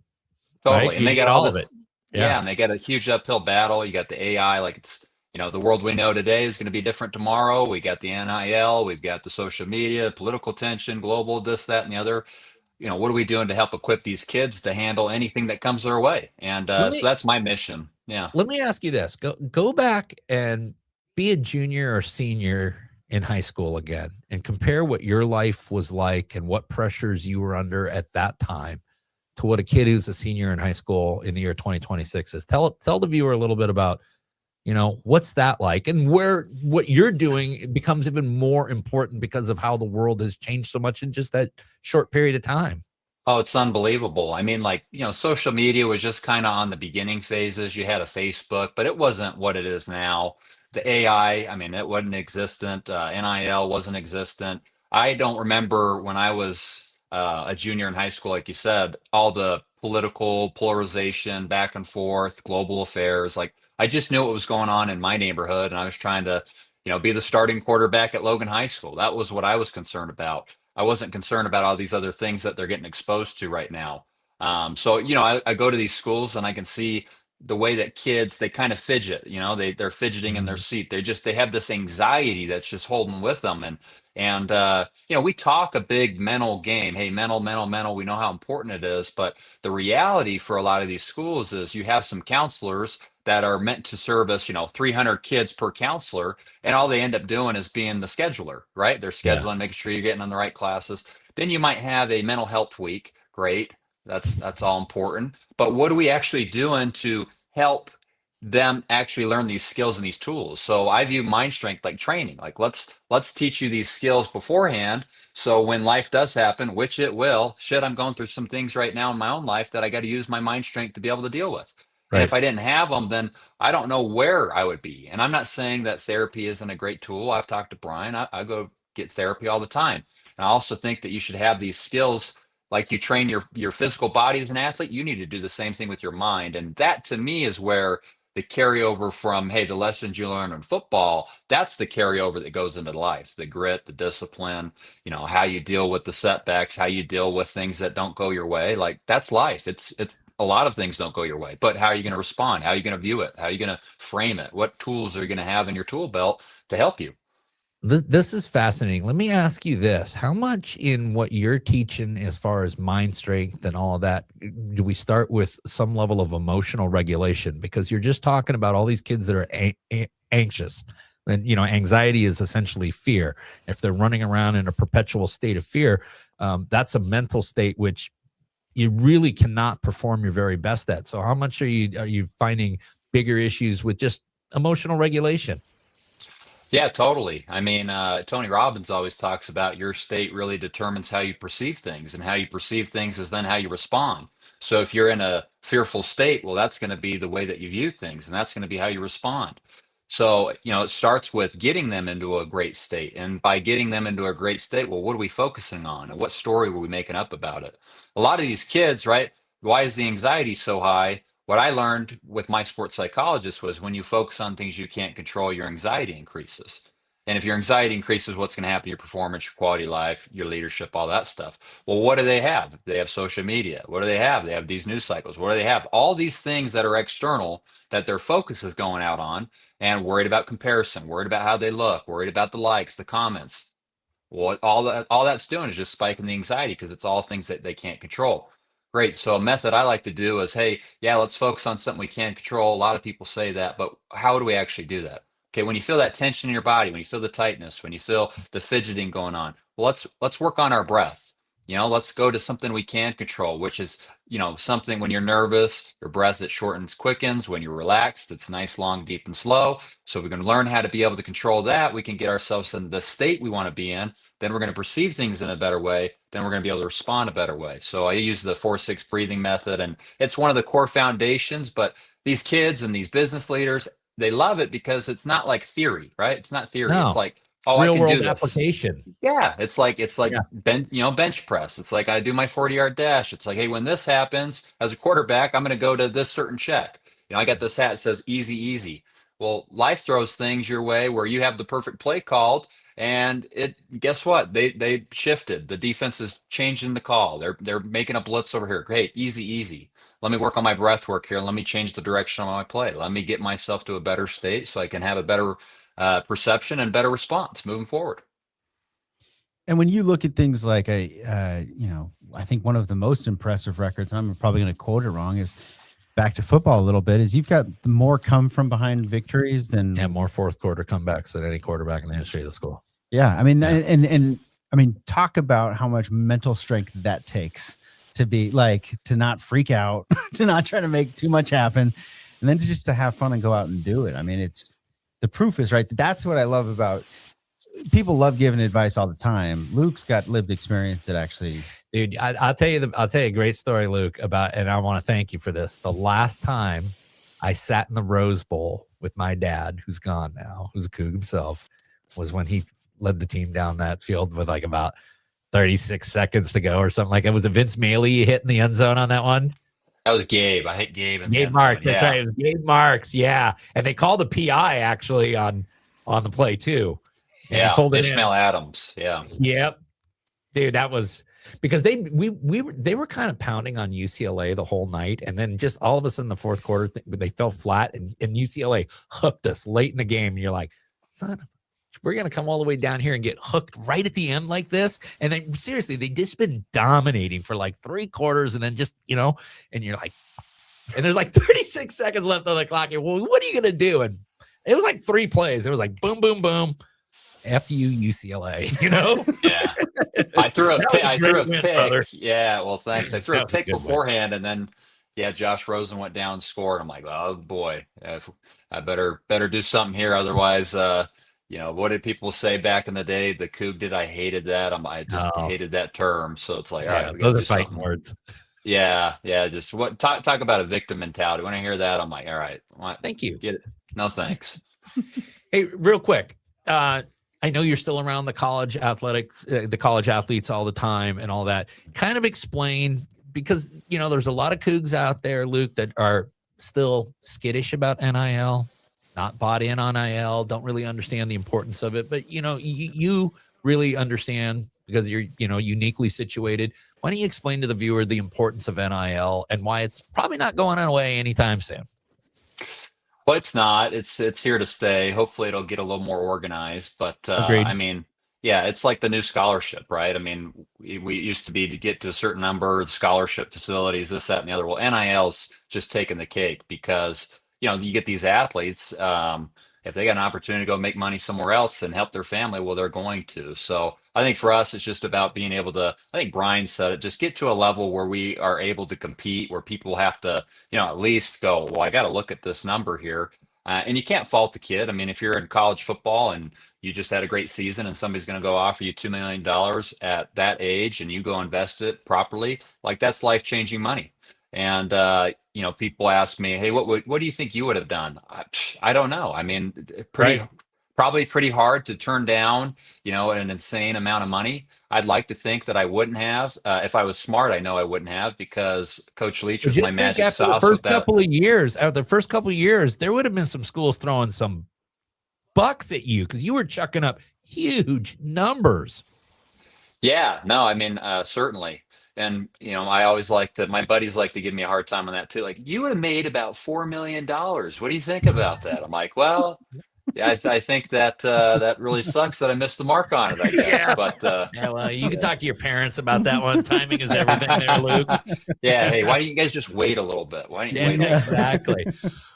Totally. Right? And they got all of this. it. Yeah. And they got a huge uphill battle. You got the AI, like it's, the world we know today is going to be different tomorrow. We got the NIL, we've got the social media, political tension, global, this, that, and the other. What are we doing to help equip these kids to handle anything that comes their way? And so that's my mission. Yeah. Let me ask you this. Go back and be a junior or senior in high school again and compare what your life was like and what pressures you were under at that time to what a kid who's a senior in high school in the year 2026 is. Tell the viewer a little bit about, what's that like, and where what you're doing becomes even more important because of how the world has changed so much in just that short period of time. Oh, it's unbelievable. I mean, like, social media was just kind of on the beginning phases. You had a Facebook, but it wasn't what it is now. The AI, I mean, it wasn't existent. NIL wasn't existent. I don't remember when I was a junior in high school, like you said, all the political polarization, back and forth, global affairs. Like I just knew what was going on in my neighborhood, and I was trying to, be the starting quarterback at Logan High School. That was what I was concerned about. I wasn't concerned about all these other things that they're getting exposed to right now. So I go to these schools and I can see the way that kids, they kind of fidget, they're fidgeting in their seat. They have this anxiety that's just holding with them. And we talk a big mental game. Hey, mental. We know how important it is. But the reality for a lot of these schools is you have some counselors that are meant to service, 300 kids per counselor. And all they end up doing is being the scheduler, right? They're scheduling, making sure you're getting on the right classes. Then you might have a mental health week. Great. That's all important. But what are we actually doing to help them actually learn these skills and these tools? So I view mind strength like training. Like let's teach you these skills beforehand. So when life does happen, which it will, I'm going through some things right now in my own life that I got to use my mind strength to be able to deal with. Right. And if I didn't have them, then I don't know where I would be. And I'm not saying that therapy isn't a great tool. I've talked to Brian. I go get therapy all the time. And I also think that you should have these skills. Like you train your physical body as an athlete, you need to do the same thing with your mind. And that to me is where the carryover from, hey, the lessons you learn in football, that's the carryover that goes into life, the grit, the discipline, how you deal with the setbacks, how you deal with things that don't go your way. Like that's life. It's a lot of things don't go your way, but how are you going to respond? How are you going to view it? How are you going to frame it? What tools are you going to have in your tool belt to help you? This is fascinating. Let me ask you this. How much in what you're teaching as far as mind strength and all of that, do we start with some level of emotional regulation? Because you're just talking about all these kids that are anxious. And, anxiety is essentially fear. If they're running around in a perpetual state of fear, that's a mental state which you really cannot perform your very best at. So how much are you finding bigger issues with just emotional regulation? Yeah, totally. I mean, Tony Robbins always talks about your state really determines how you perceive things, and how you perceive things is then how you respond. So if you're in a fearful state, well, that's going to be the way that you view things, and that's going to be how you respond. So, it starts with getting them into a great state. And by getting them into a great state, well, what are we focusing on? And what story were we making up about it? A lot of these kids, right? Why is the anxiety so high? What I learned with my sports psychologist was when you focus on things you can't control, your anxiety increases. And if your anxiety increases, what's going to happen? Your performance, your quality of life, your leadership, all that stuff. Well, what do they have? They have social media. What do they have? They have these news cycles. What do they have? All these things that are external that their focus is going out on, and worried about comparison, worried about how they look, worried about the likes, the comments. Well, all that's doing is just spiking the anxiety because it's all things that they can't control. Great. So a method I like to do is, hey, yeah, let's focus on something we can control. A lot of people say that, but how do we actually do that? Okay, when you feel that tension in your body, when you feel the tightness, when you feel the fidgeting going on, well, let's work on our breath. Let's go to something we can control, which is, something when you're nervous, your breath that shortens, quickens. When you're relaxed, it's nice, long, deep, and slow. So we're going to learn how to be able to control that. We can get ourselves in the state we want to be in. Then we're going to perceive things in a better way. Then we're going to be able to respond a better way. So I use the 4-6 breathing method, and it's one of the core foundations. But these kids and these business leaders, they love it because it's not like theory, right? It's not theory. No. It's like, oh, I Real can world do this. application. Yeah, it's like bench press. It's like I do my 40-yard dash. It's like, hey, when this happens as a quarterback, I'm going to go to this certain check. I got this hat that says easy, easy. Well, life throws things your way where you have the perfect play called, and guess what? They shifted. The defense is changing the call. They're making a blitz over here. Great, easy, easy. Let me work on my breath work here. Let me change the direction of my play. Let me get myself to a better state so I can have a better perception and better response moving forward. And when you look at things like I think one of the most impressive records, I'm probably going to quote it wrong, is back to football a little bit, is you've got more come from behind victories than more fourth quarter comebacks than any quarterback in the history of the school. Yeah. I mean, and I mean, talk about how much mental strength that takes to be like, to not freak out, to not try to make too much happen, and then just to have fun and go out and do it. I mean, the proof is right. That's what I love about people. Love giving advice all the time. Luke's got lived experience that actually, dude, I'll tell you a great story, Luke, about, and I want to thank you for this. The last time I sat in the Rose Bowl with my dad, who's gone now, who's a Coug himself, was when he led the team down that field with like about 36 seconds to go or something like that. Was it Vince Mailey hitting the end zone on that one? That was Gabe. I hit Gabe. Gabe Marks. That's right. It was Gabe Marks. Yeah. And they called a PI actually on the play too. And Yeah. pulled it Ishmael Adams. Yeah. Yep. Dude, that was because they were kind of pounding on UCLA the whole night. And then just all of a sudden the fourth quarter, they fell flat and UCLA hooked us late in the game. And you're like, son of we're going to come all the way down here and get hooked right at the end like this. And then seriously, they just been dominating for like 3 quarters. And then just, and you're like, and there's like 36 seconds left on the clock. Well, what are you going to do? And it was like 3 plays. It was like, boom, boom, boom. F you UCLA, Yeah. I threw a pick. Brother. Yeah. Well, thanks. I threw a pick beforehand win. and then, Josh Rosen went down and scored. I'm like, oh boy, I better do something here. Otherwise, what did people say back in the day? The Coug did. I hated that. I just hated that term. So it's like, all right, we got to do fighting something. Words. Yeah. Just talk about a victim mentality. When I hear that, I'm like, all right, thank you. Get it? No, thanks. Hey, real quick. I know you're still around the college athletics, the college athletes all the time and all that. Kind of explain, because, there's a lot of Cougs out there, Luke, that are still skittish about NIL, not bought in on NIL, don't really understand the importance of it. But, you really understand because you're, uniquely situated. Why don't you explain to the viewer the importance of NIL and why it's probably not going away anytime soon? Well, it's not. It's here to stay. Hopefully, it'll get a little more organized. But Agreed. I mean, it's like the new scholarship, right? I mean, we used to be to get to a certain number of scholarship facilities, this, that, and the other. Well, NIL's just taking the cake because you get these athletes. If they got an opportunity to go make money somewhere else and help their family, well, they're going to. So I think for us, it's just about being able to, I think Brian said it, just get to a level where we are able to compete, where people have to, at least go, well, I got to look at this number here. And you can't fault the kid. I mean, if you're in college football and you just had a great season and somebody's going to go offer you $2 million at that age and you go invest it properly, like that's life-changing money. And, people ask me, hey, what do you think you would have done? I don't know. I mean, probably pretty hard to turn down, an insane amount of money. I'd like to think that I wouldn't have. If I was smart, I know I wouldn't have, because Coach Leach was my magic sauce. After the first couple of years, there would have been some schools throwing some bucks at you because you were chucking up huge numbers. Yeah, no, I mean, certainly. And, I always like that. My buddies like to give me a hard time on that too. Like, you would have made about $4 million. What do you think about that? I'm like, well, yeah, I think that that really sucks that I missed the mark on it, I guess. Yeah. But well, you can talk to your parents about that one. Timing is everything there, Luke. Yeah. Hey, why don't you guys just wait a little bit? Why don't you wait? Exactly.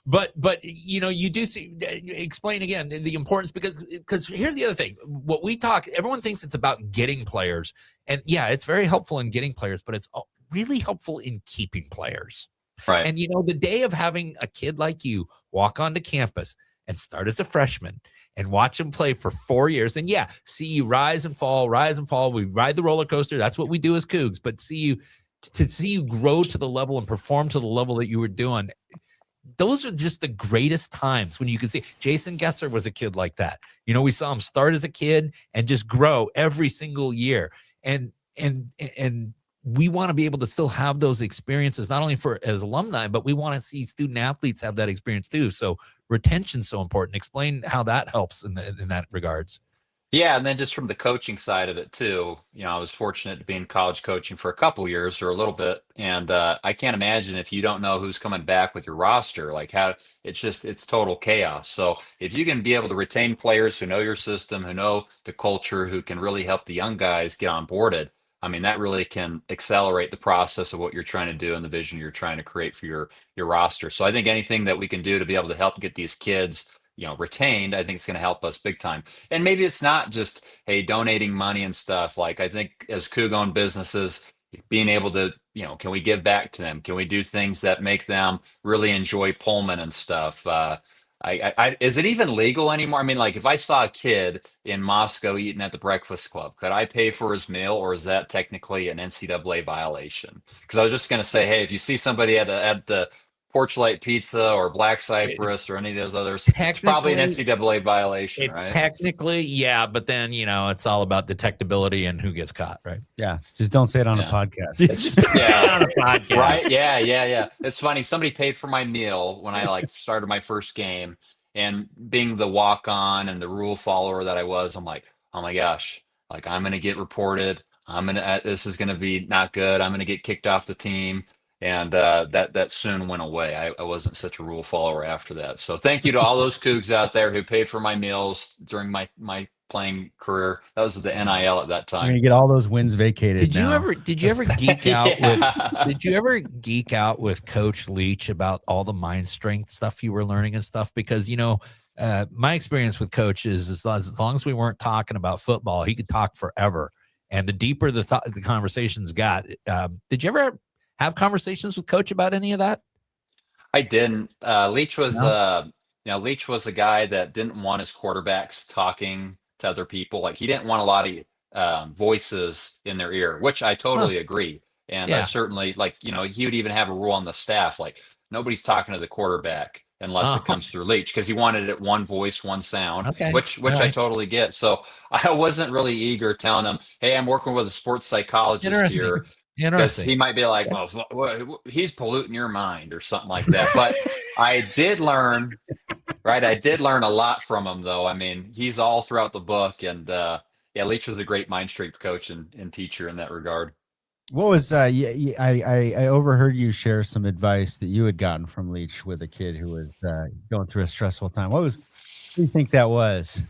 But you do see. Explain again the importance, because here's the other thing. What we talk, everyone thinks it's about getting players, and yeah, it's very helpful in getting players, but it's really helpful in keeping players. Right. And the day of having a kid like you walk onto campus and start as a freshman and watch him play for 4 years, and see you rise and fall. We ride the roller coaster. That's what we do as Cougs. But see you grow to the level and perform to the level that you were doing. Those are just the greatest times when you can see. Jason Gesser was a kid like that. We saw him start as a kid and just grow every single year. And we want to be able to still have those experiences, not only as alumni, but we want to see student athletes have that experience too. So retention's so important. Explain how that helps in that regards. Yeah, and then just from the coaching side of it too, I was fortunate to be in college coaching for a couple years or a little bit, and I can't imagine if you don't know who's coming back with your roster, like how it's total chaos. So if you can be able to retain players who know your system, who know the culture, who can really help the young guys get onboarded, I mean, that really can accelerate the process of what you're trying to do and the vision you're trying to create for your roster. So I think anything that we can do to be able to help get these kids retained, I think it's going to help us big time. And maybe it's not just, hey, donating money and stuff. Like, I think as Coug-owned businesses, being able to, can we give back to them? Can we do things that make them really enjoy Pullman and stuff? Is it even legal anymore? I mean, like, if I saw a kid in Moscow eating at the Breakfast Club, could I pay for his meal, or is that technically an NCAA violation? Because I was just going to say, hey, if you see somebody at the Porch Pizza or Black Cypress or any of those others, it's probably an NCAA violation, It's right? technically, yeah, but then it's all about detectability and who gets caught, right? Yeah, just don't say it on a podcast. Yeah, On a podcast. right. Yeah. It's funny. Somebody paid for my meal when I started my first game, and being the walk on and the rule follower that I was, I'm like, oh my gosh, like I'm gonna get reported. This is gonna be not good. I'm gonna get kicked off the team. And that soon went away. I wasn't such a rule follower after that. So thank you to all those Cougs out there who paid for my meals during my playing career. That was the NIL at that You're time. gonna get all those wins vacated. Did you ever geek out Yeah. with? Did you ever geek out with Coach Leach about all the mind strength stuff you were learning and stuff? Because my experience with Coach is as long as we weren't talking about football, he could talk forever. And the deeper the conversations got, did you ever have conversations with Coach about any of that? I didn't. Leach was Leach was a guy that didn't want his quarterbacks talking to other people. Like he didn't want a lot of voices in their ear, which I totally agree. And I certainly he would even have a rule on the staff, like nobody's talking to the quarterback unless it comes through Leach, because he wanted it one voice, one sound, which I totally get. So I wasn't really eager telling him, hey, I'm working with a sports psychologist here. Because he might be like, well, he's polluting your mind or something like that. But I did learn, right? I did learn a lot from him, though. I mean, he's all throughout the book. And Leach was a great mind strength coach and teacher in that regard. What was I overheard you share some advice that you had gotten from Leach with a kid who was going through a stressful time. What do you think that was?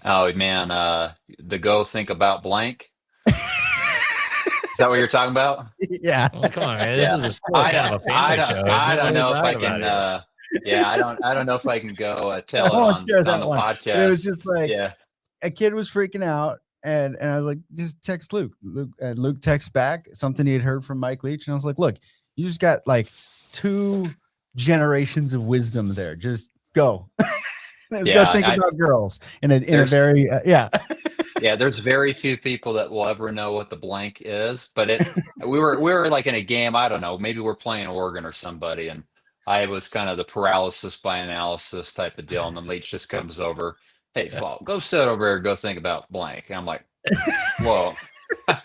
Oh man, the go think about blank. Is that what you're talking about? Yeah. Well, come on, man. This is kind of a family show. I don't know if I can. I don't know if I can go tell it on the podcast. It was just like a kid was freaking out, and I was like, just text Luke. Luke texts back something he had heard from Mike Leach, and I was like, look, you just got like 2 generations of wisdom there. Just go. Let's go think about girls in a very Yeah, there's very few people that will ever know what the blank is, but we were like in a game, I don't know, maybe we're playing Oregon or somebody, and I was kind of the paralysis by analysis type of deal, and then Leach just comes over, hey, Falk, go sit over here, go think about blank. And I'm like, whoa. I'm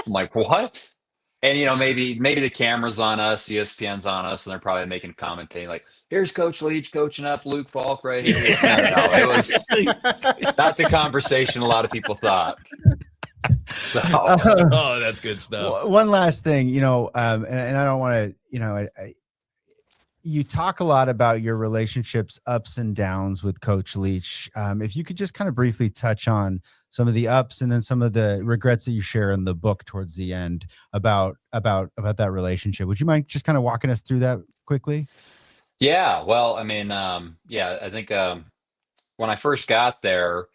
like, what? And maybe the camera's on us, ESPN's on us, and they're probably making commentating like, "Here's Coach Leach coaching up Luke Falk right here." No, it was not the conversation a lot of people thought. So. Oh, that's good stuff. One last thing, and I don't want to, you talk a lot about your relationships, ups and downs with Coach Leach. If you could just kind of briefly touch on some of the ups and then some of the regrets that you share in the book towards the end about that relationship. Would you mind just kind of walking us through that quickly? Yeah. Well, I mean, I think when I first got there,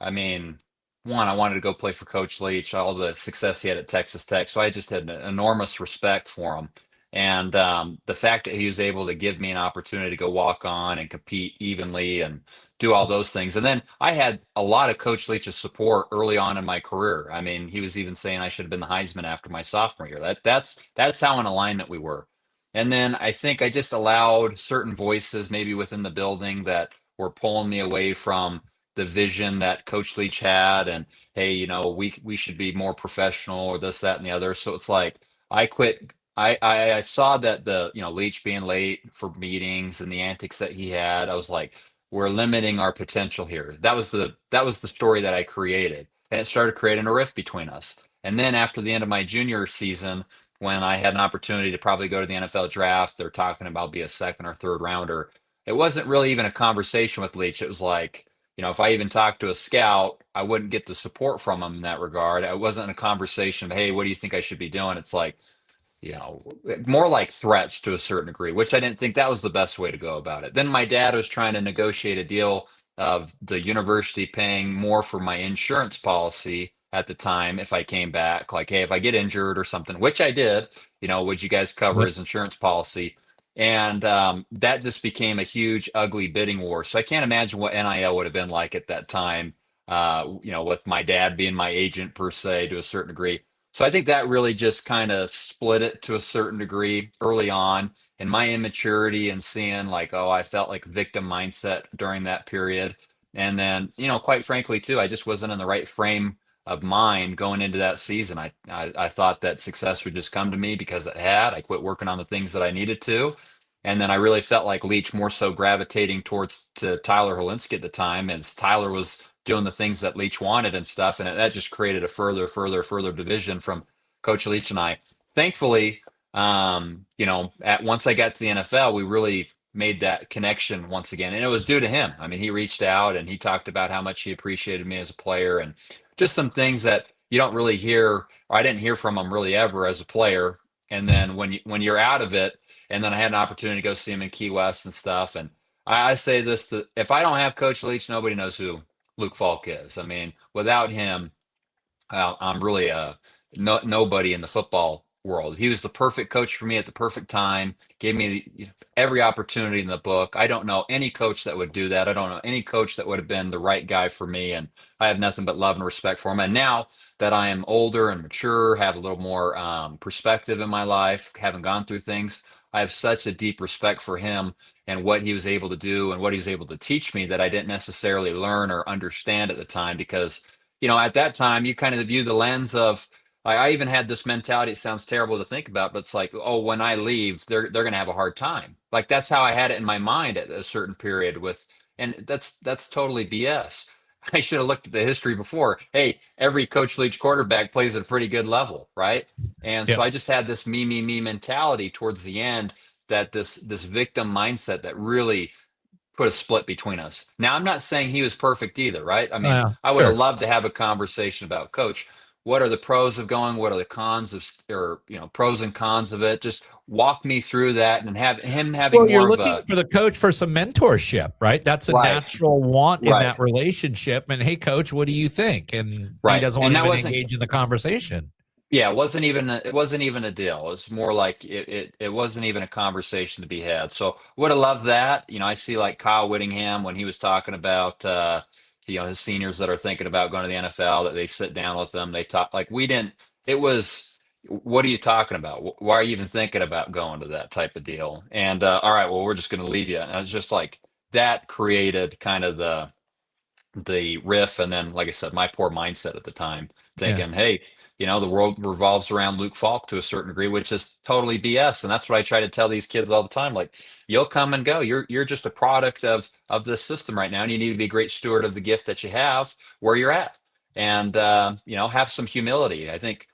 I mean, I wanted to go play for Coach Leach, all the success he had at Texas Tech. So I just had an enormous respect for him. And the fact that he was able to give me an opportunity to go walk on and compete evenly and do all those things. And then I had a lot of Coach Leach's support early on in my career. I mean, he was even saying I should have been the Heisman after my sophomore year. That's how in alignment we were. And then I think I just allowed certain voices maybe within the building that were pulling me away from the vision that Coach Leach had. And, hey, we should be more professional or this, that, and the other. So it's like I quit. I saw that Leach being late for meetings and the antics that he had, I was like, we're limiting our potential here. That was the story that I created, and it started creating a rift between us. And then after the end of my junior season, when I had an opportunity to probably go to the NFL draft, they're talking about be a second or third rounder. It wasn't really even a conversation with Leach. It was like, if I even talked to a scout, I wouldn't get the support from him in that regard. It wasn't a conversation of, hey, what do you think I should be doing? It's like, more like threats to a certain degree, which I didn't think that was the best way to go about it. Then my dad was trying to negotiate a deal of the university paying more for my insurance policy at the time if I came back. Like, hey, if I get injured or something, which I did, would you guys cover his insurance policy? And that just became a huge, ugly bidding war. So I can't imagine what NIL would have been like at that time, with my dad being my agent per se to a certain degree. So I think that really just kind of split it to a certain degree early on, and my immaturity and seeing like, oh, I felt like victim mindset during that period. And then, quite frankly, too, I just wasn't in the right frame of mind going into that season. I thought that success would just come to me because it had. I quit working on the things that I needed to. And then I really felt like Leach more so gravitating towards to Tyler Helinski at the time, as Tyler was doing the things that Leach wanted and stuff. And that just created a further division from Coach Leach and I. Thankfully, at once I got to the NFL, we really made that connection once again. And it was due to him. I mean, he reached out and he talked about how much he appreciated me as a player and just some things that you don't really hear, or I didn't hear from him really ever as a player. And then when you're out of it, and then I had an opportunity to go see him in Key West and stuff. And I say this, that if I don't have Coach Leach, nobody knows who Luke Falk is. I mean, without him, I'm really nobody in the football world. He was the perfect coach for me at the perfect time, gave me every opportunity in the book. I don't know any coach that would do that. I don't know any coach that would have been the right guy for me. And I have nothing but love and respect for him. And now that I am older and mature, have a little more perspective in my life, having gone through things, I have such a deep respect for him and what he was able to do and what he was able to teach me that I didn't necessarily learn or understand at the time. Because, at that time, you kind of view the lens of, I even had this mentality. It sounds terrible to think about, but it's like, oh, when I leave, they're going to have a hard time. Like that's how I had it in my mind at a certain period and that's totally BS. I should have looked at the history before. Hey, every Coach Leach quarterback plays at a pretty good level, right? And so I just had this me mentality towards the end, that this victim mindset that really put a split between us. Now, I'm not saying he was perfect either, right? I mean, I would have loved to have a conversation about, Coach, what are the pros of going? What are the cons of, or pros and cons of it? Just walk me through that and have him having more. You're looking for the coach for some mentorship, right? That's a natural want in that relationship. And hey, Coach, what do you think? And he doesn't want to engage in the conversation. Yeah, it wasn't even a deal. It was more like it wasn't even a conversation to be had. So would have loved that. I see like Kyle Whittingham when he was talking about his seniors that are thinking about going to the NFL, that they sit down with them, they talk like we didn't. It was, what are you talking about? Why are you even thinking about going to that type of deal? And all right, well, we're just going to leave you. And I was just like, that created kind of the riff. And then, like I said, my poor mindset at the time, thinking, hey, the world revolves around Luke Falk to a certain degree, which is totally BS. And that's what I try to tell these kids all the time. Like, you'll come and go. You're just a product of this system right now. And you need to be a great steward of the gift that you have where you're at. And, have some humility. I think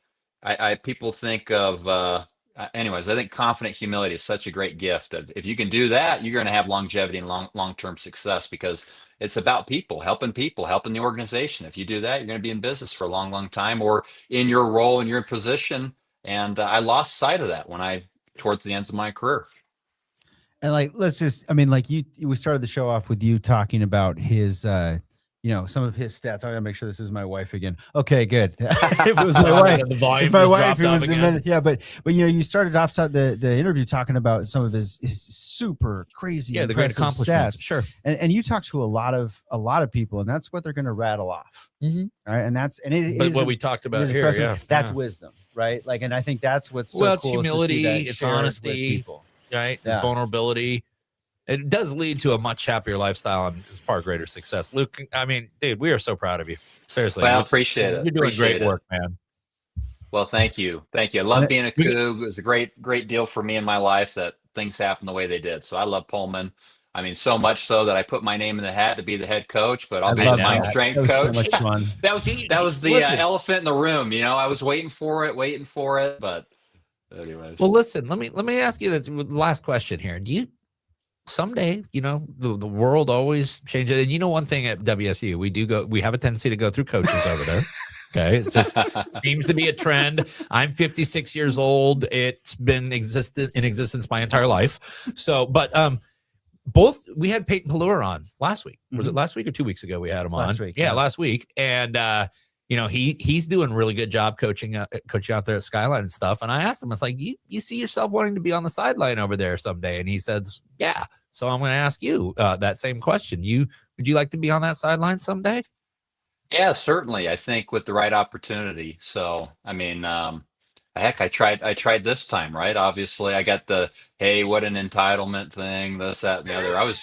people think of, anyways, I think confident humility is such a great gift. If you can do that, you're going to have longevity and long-term success, because it's about people, helping the organization. If you do that, you're going to be in business for a long, long time, or in your role and your position. And I lost sight of that towards the ends of my career. And we started the show off with you talking about his, some of his stats. I gotta make sure this is my wife again. Okay, good. If it was my wife, but you started off the interview talking about some of his super crazy, the great accomplishments. Stats. Sure. And you talk to a lot of people, and that's what they're going to rattle off. Mm-hmm. Right. And what we talked about here, that's wisdom, right? Like, and I think that's what's so it's cool. humility, it's honesty, right? It's vulnerability. It does lead to a much happier lifestyle and far greater success. Luke, I mean, dude, we are so proud of you. Seriously. Well, I appreciate it. You're doing great work, man. Well, thank you. I love being a Coug. It was a great deal for me in my life that things happened the way they did. So I love Pullman. I mean, so much so that I put my name in the hat to be the head coach, but I'll be the mind strength coach. So much fun. that was the elephant in the room. I was waiting for it, but anyways. Well, listen, let me ask you the last question here. Do you someday, the world always changes. And one thing at WSU, we have a tendency to go through coaches over there. Okay. It just seems to be a trend. I'm 56 years old. It's been in existence my entire life. So, but, we had Peyton Pallure on last week. Was it last week or 2 weeks ago? We had him on last week. Yeah, last week. And, he's doing a really good job coaching out there at Skyline and stuff. And I asked him, it's like, you see yourself wanting to be on the sideline over there someday? And he says, yeah. So I'm going to ask you that same question. Would you like to be on that sideline someday? Yeah, certainly. I think with the right opportunity. So, I mean, heck, I tried this time, right? Obviously, I got the, hey, what an entitlement thing, this, that, and the other. I was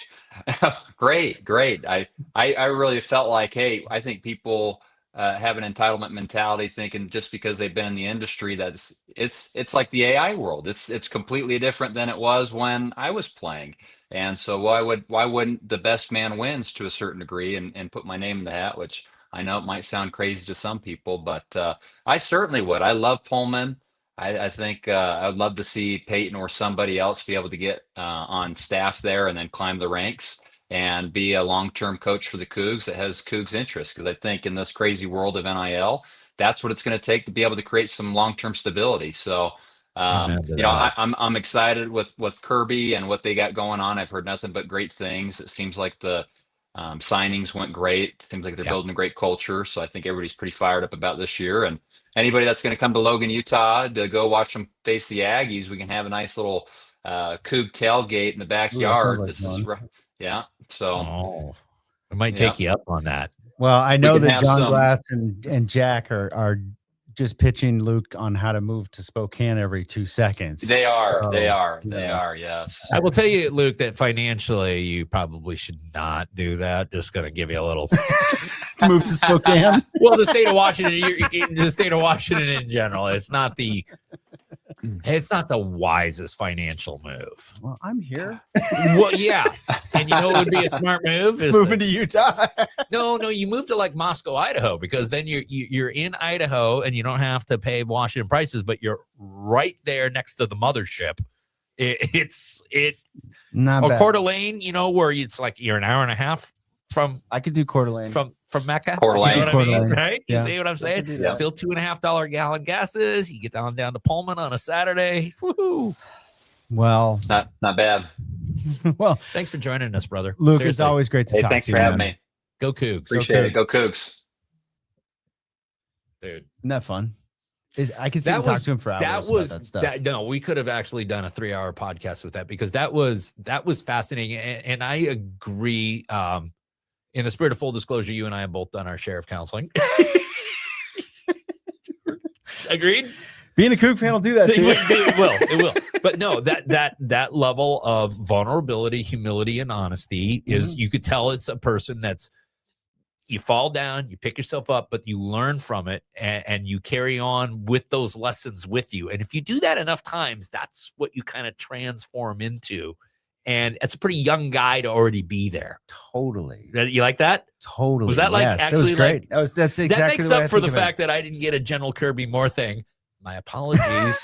great, great. I really felt like, hey, I think people have an entitlement mentality, thinking just because they've been in the industry that's it's like the AI world. It's completely different than it was when I was playing. And so why wouldn't the best man wins to a certain degree, and put my name in the hat, which I know it might sound crazy to some people, but I certainly would. I love Pullman. I think I'd love to see Peyton or somebody else be able to get on staff there and then climb the ranks and be a long-term coach for the Cougs that has Cougs interest. Because I think in this crazy world of NIL, that's what it's going to take to be able to create some long-term stability. So, Amen to you know, that. I'm excited with Kirby and what they got going on. I've heard nothing but great things. It seems like the signings went great. Seems like they're Yeah. building a great culture. So I think everybody's pretty fired up about this year. And anybody that's going to come to Logan, Utah to go watch them face the Aggies, we can have a nice little Coug tailgate in the Ooh, that sounds backyard. like This is, fun. yeah. So, Oh, I might yeah, take you up on that. Well, I we know can that have John some. Glass and Jack are just pitching Luke on how to move to Spokane every 2 seconds. They are. So, They are. you They know. are. Yes. I will tell you, Luke, that financially you probably should not do that. Just going to give you a little. To move to Spokane. Well, the state of Washington, the state of Washington in general, it's not the wisest financial move. Well, I'm here. Well, yeah, and you know what would be a smart move is Moving to Utah. no, you move to like Moscow, Idaho, because then you're in Idaho and you don't have to pay Washington prices, but you're right there next to the mothership. It's Not or bad. Coeur d'Alene, you know, where it's like you're an hour and a half from I could do Coeur d'Alene. from Mecca. Coeur d'Alene. You know what Coeur I mean? d'Alene. Right? You Yeah. see what I'm saying? do that. Still $2.50 gallon gases. You get down to Pullman on a Saturday. Woohoo. Well, Not bad. well, Thanks for joining us, brother. Luke, it's Seriously. always great to Hey, talk thanks to for you. having Man. me. Go Cougs. Appreciate it. Go Cougs. Dude. Isn't that fun? I could sit That and talk was- to him for hours. That was about that stuff. no, we could have actually done a 3-hour podcast with that because that was fascinating. And I agree. In the spirit of full disclosure, you and I have both done our share of counseling. Agreed. Being a Coug fan will do that too. It will. But no, that level of vulnerability, humility, and honesty is you could tell it's a person that's you fall down, you pick yourself up, but you learn from it and you carry on with those lessons with you. And if you do that enough times, that's what you kind of transform into. And it's a pretty young guy to already be there. Totally. You like that? Totally. Was that like yes, actually it was great? like That's exactly that makes the way I up for the think of it. fact that I didn't get a General Kirby Moore thing. My apologies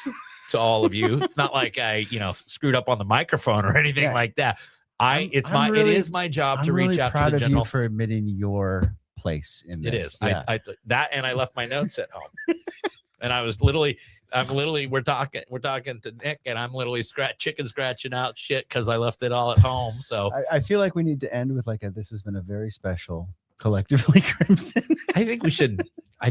to all of you. It's not like I, screwed up on the microphone or anything Yeah. like that. I'm really- it is my job I'm to reach really out proud to the of general. you for admitting your place in this. It is. Yeah. And I left my notes at home. And we're talking to Nick, and I'm literally chicken scratching out shit because I left it all at home. So I feel like we need to end with this has been a very special collectively Crimson. I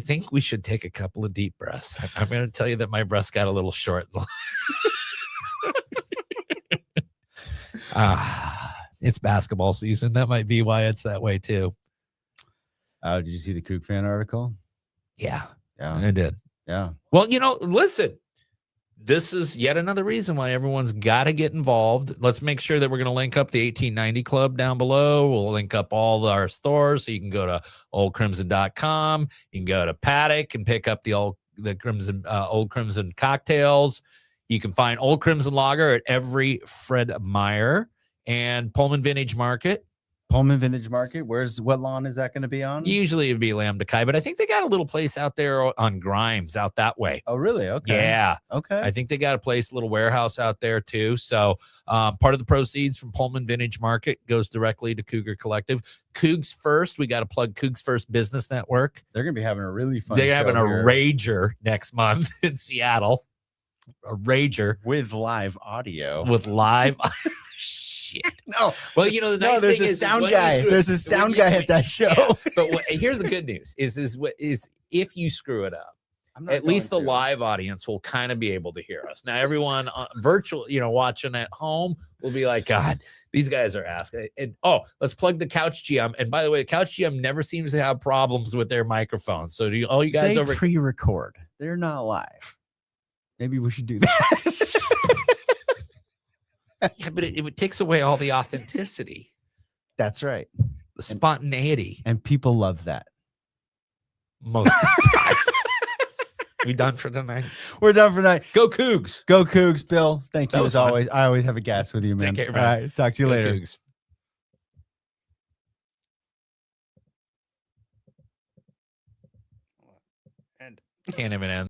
think we should take a couple of deep breaths. I'm going to tell you that my breaths got a little short. It's basketball season. That might be why it's that way too. Did you see the Coug fan article? Yeah, Yeah. I did. Yeah. Well, listen, this is yet another reason why everyone's got to get involved. Let's make sure that we're going to link up the 1890 Club down below. We'll link up all our stores. So you can go to oldcrimson.com. You can go to Paddock and pick up the Old Crimson cocktails. You can find Old Crimson Lager at every Fred Meyer and Pullman Vintage Market. Pullman Vintage Market. What lawn is that going to be on? Usually it'd be Lambda Chi, but I think they got a little place out there on Grimes out that way. Oh, really? Okay. Yeah. Okay. I think they got a place, a little warehouse out there too. So part of the proceeds from Pullman Vintage Market goes directly to Cougar Collective. Cougs First, we got to plug Cougs First Business Network. They're going to be having a really fun They're show having a here rager next month in Seattle. A rager with live audio. with live. Shit. No. Well, the nice There's thing a is sound when you guy. screw- There's a sound when you- guy at that show. Yeah. But here's the good news is if you screw it up, I'm not at least the going to. live audience will kind of be able to hear us. Now, everyone virtual, watching at home We'll be like, God, these guys are asking. And let's plug the Couch GM. And by the way, the Couch GM never seems to have problems with their microphones. So all you guys They pre-record. They're not live. Maybe we should do that. Yeah, but it takes away all the authenticity, That's right. the spontaneity. And people love that. Most of the time. We done for tonight? We're done for tonight. Go Cougs. Go Cougs, Bill. Thank That you was as fun. always. I always have a gas with you, man. Take care, man. All right. Talk to you Go later. Cougs. And Can't even end.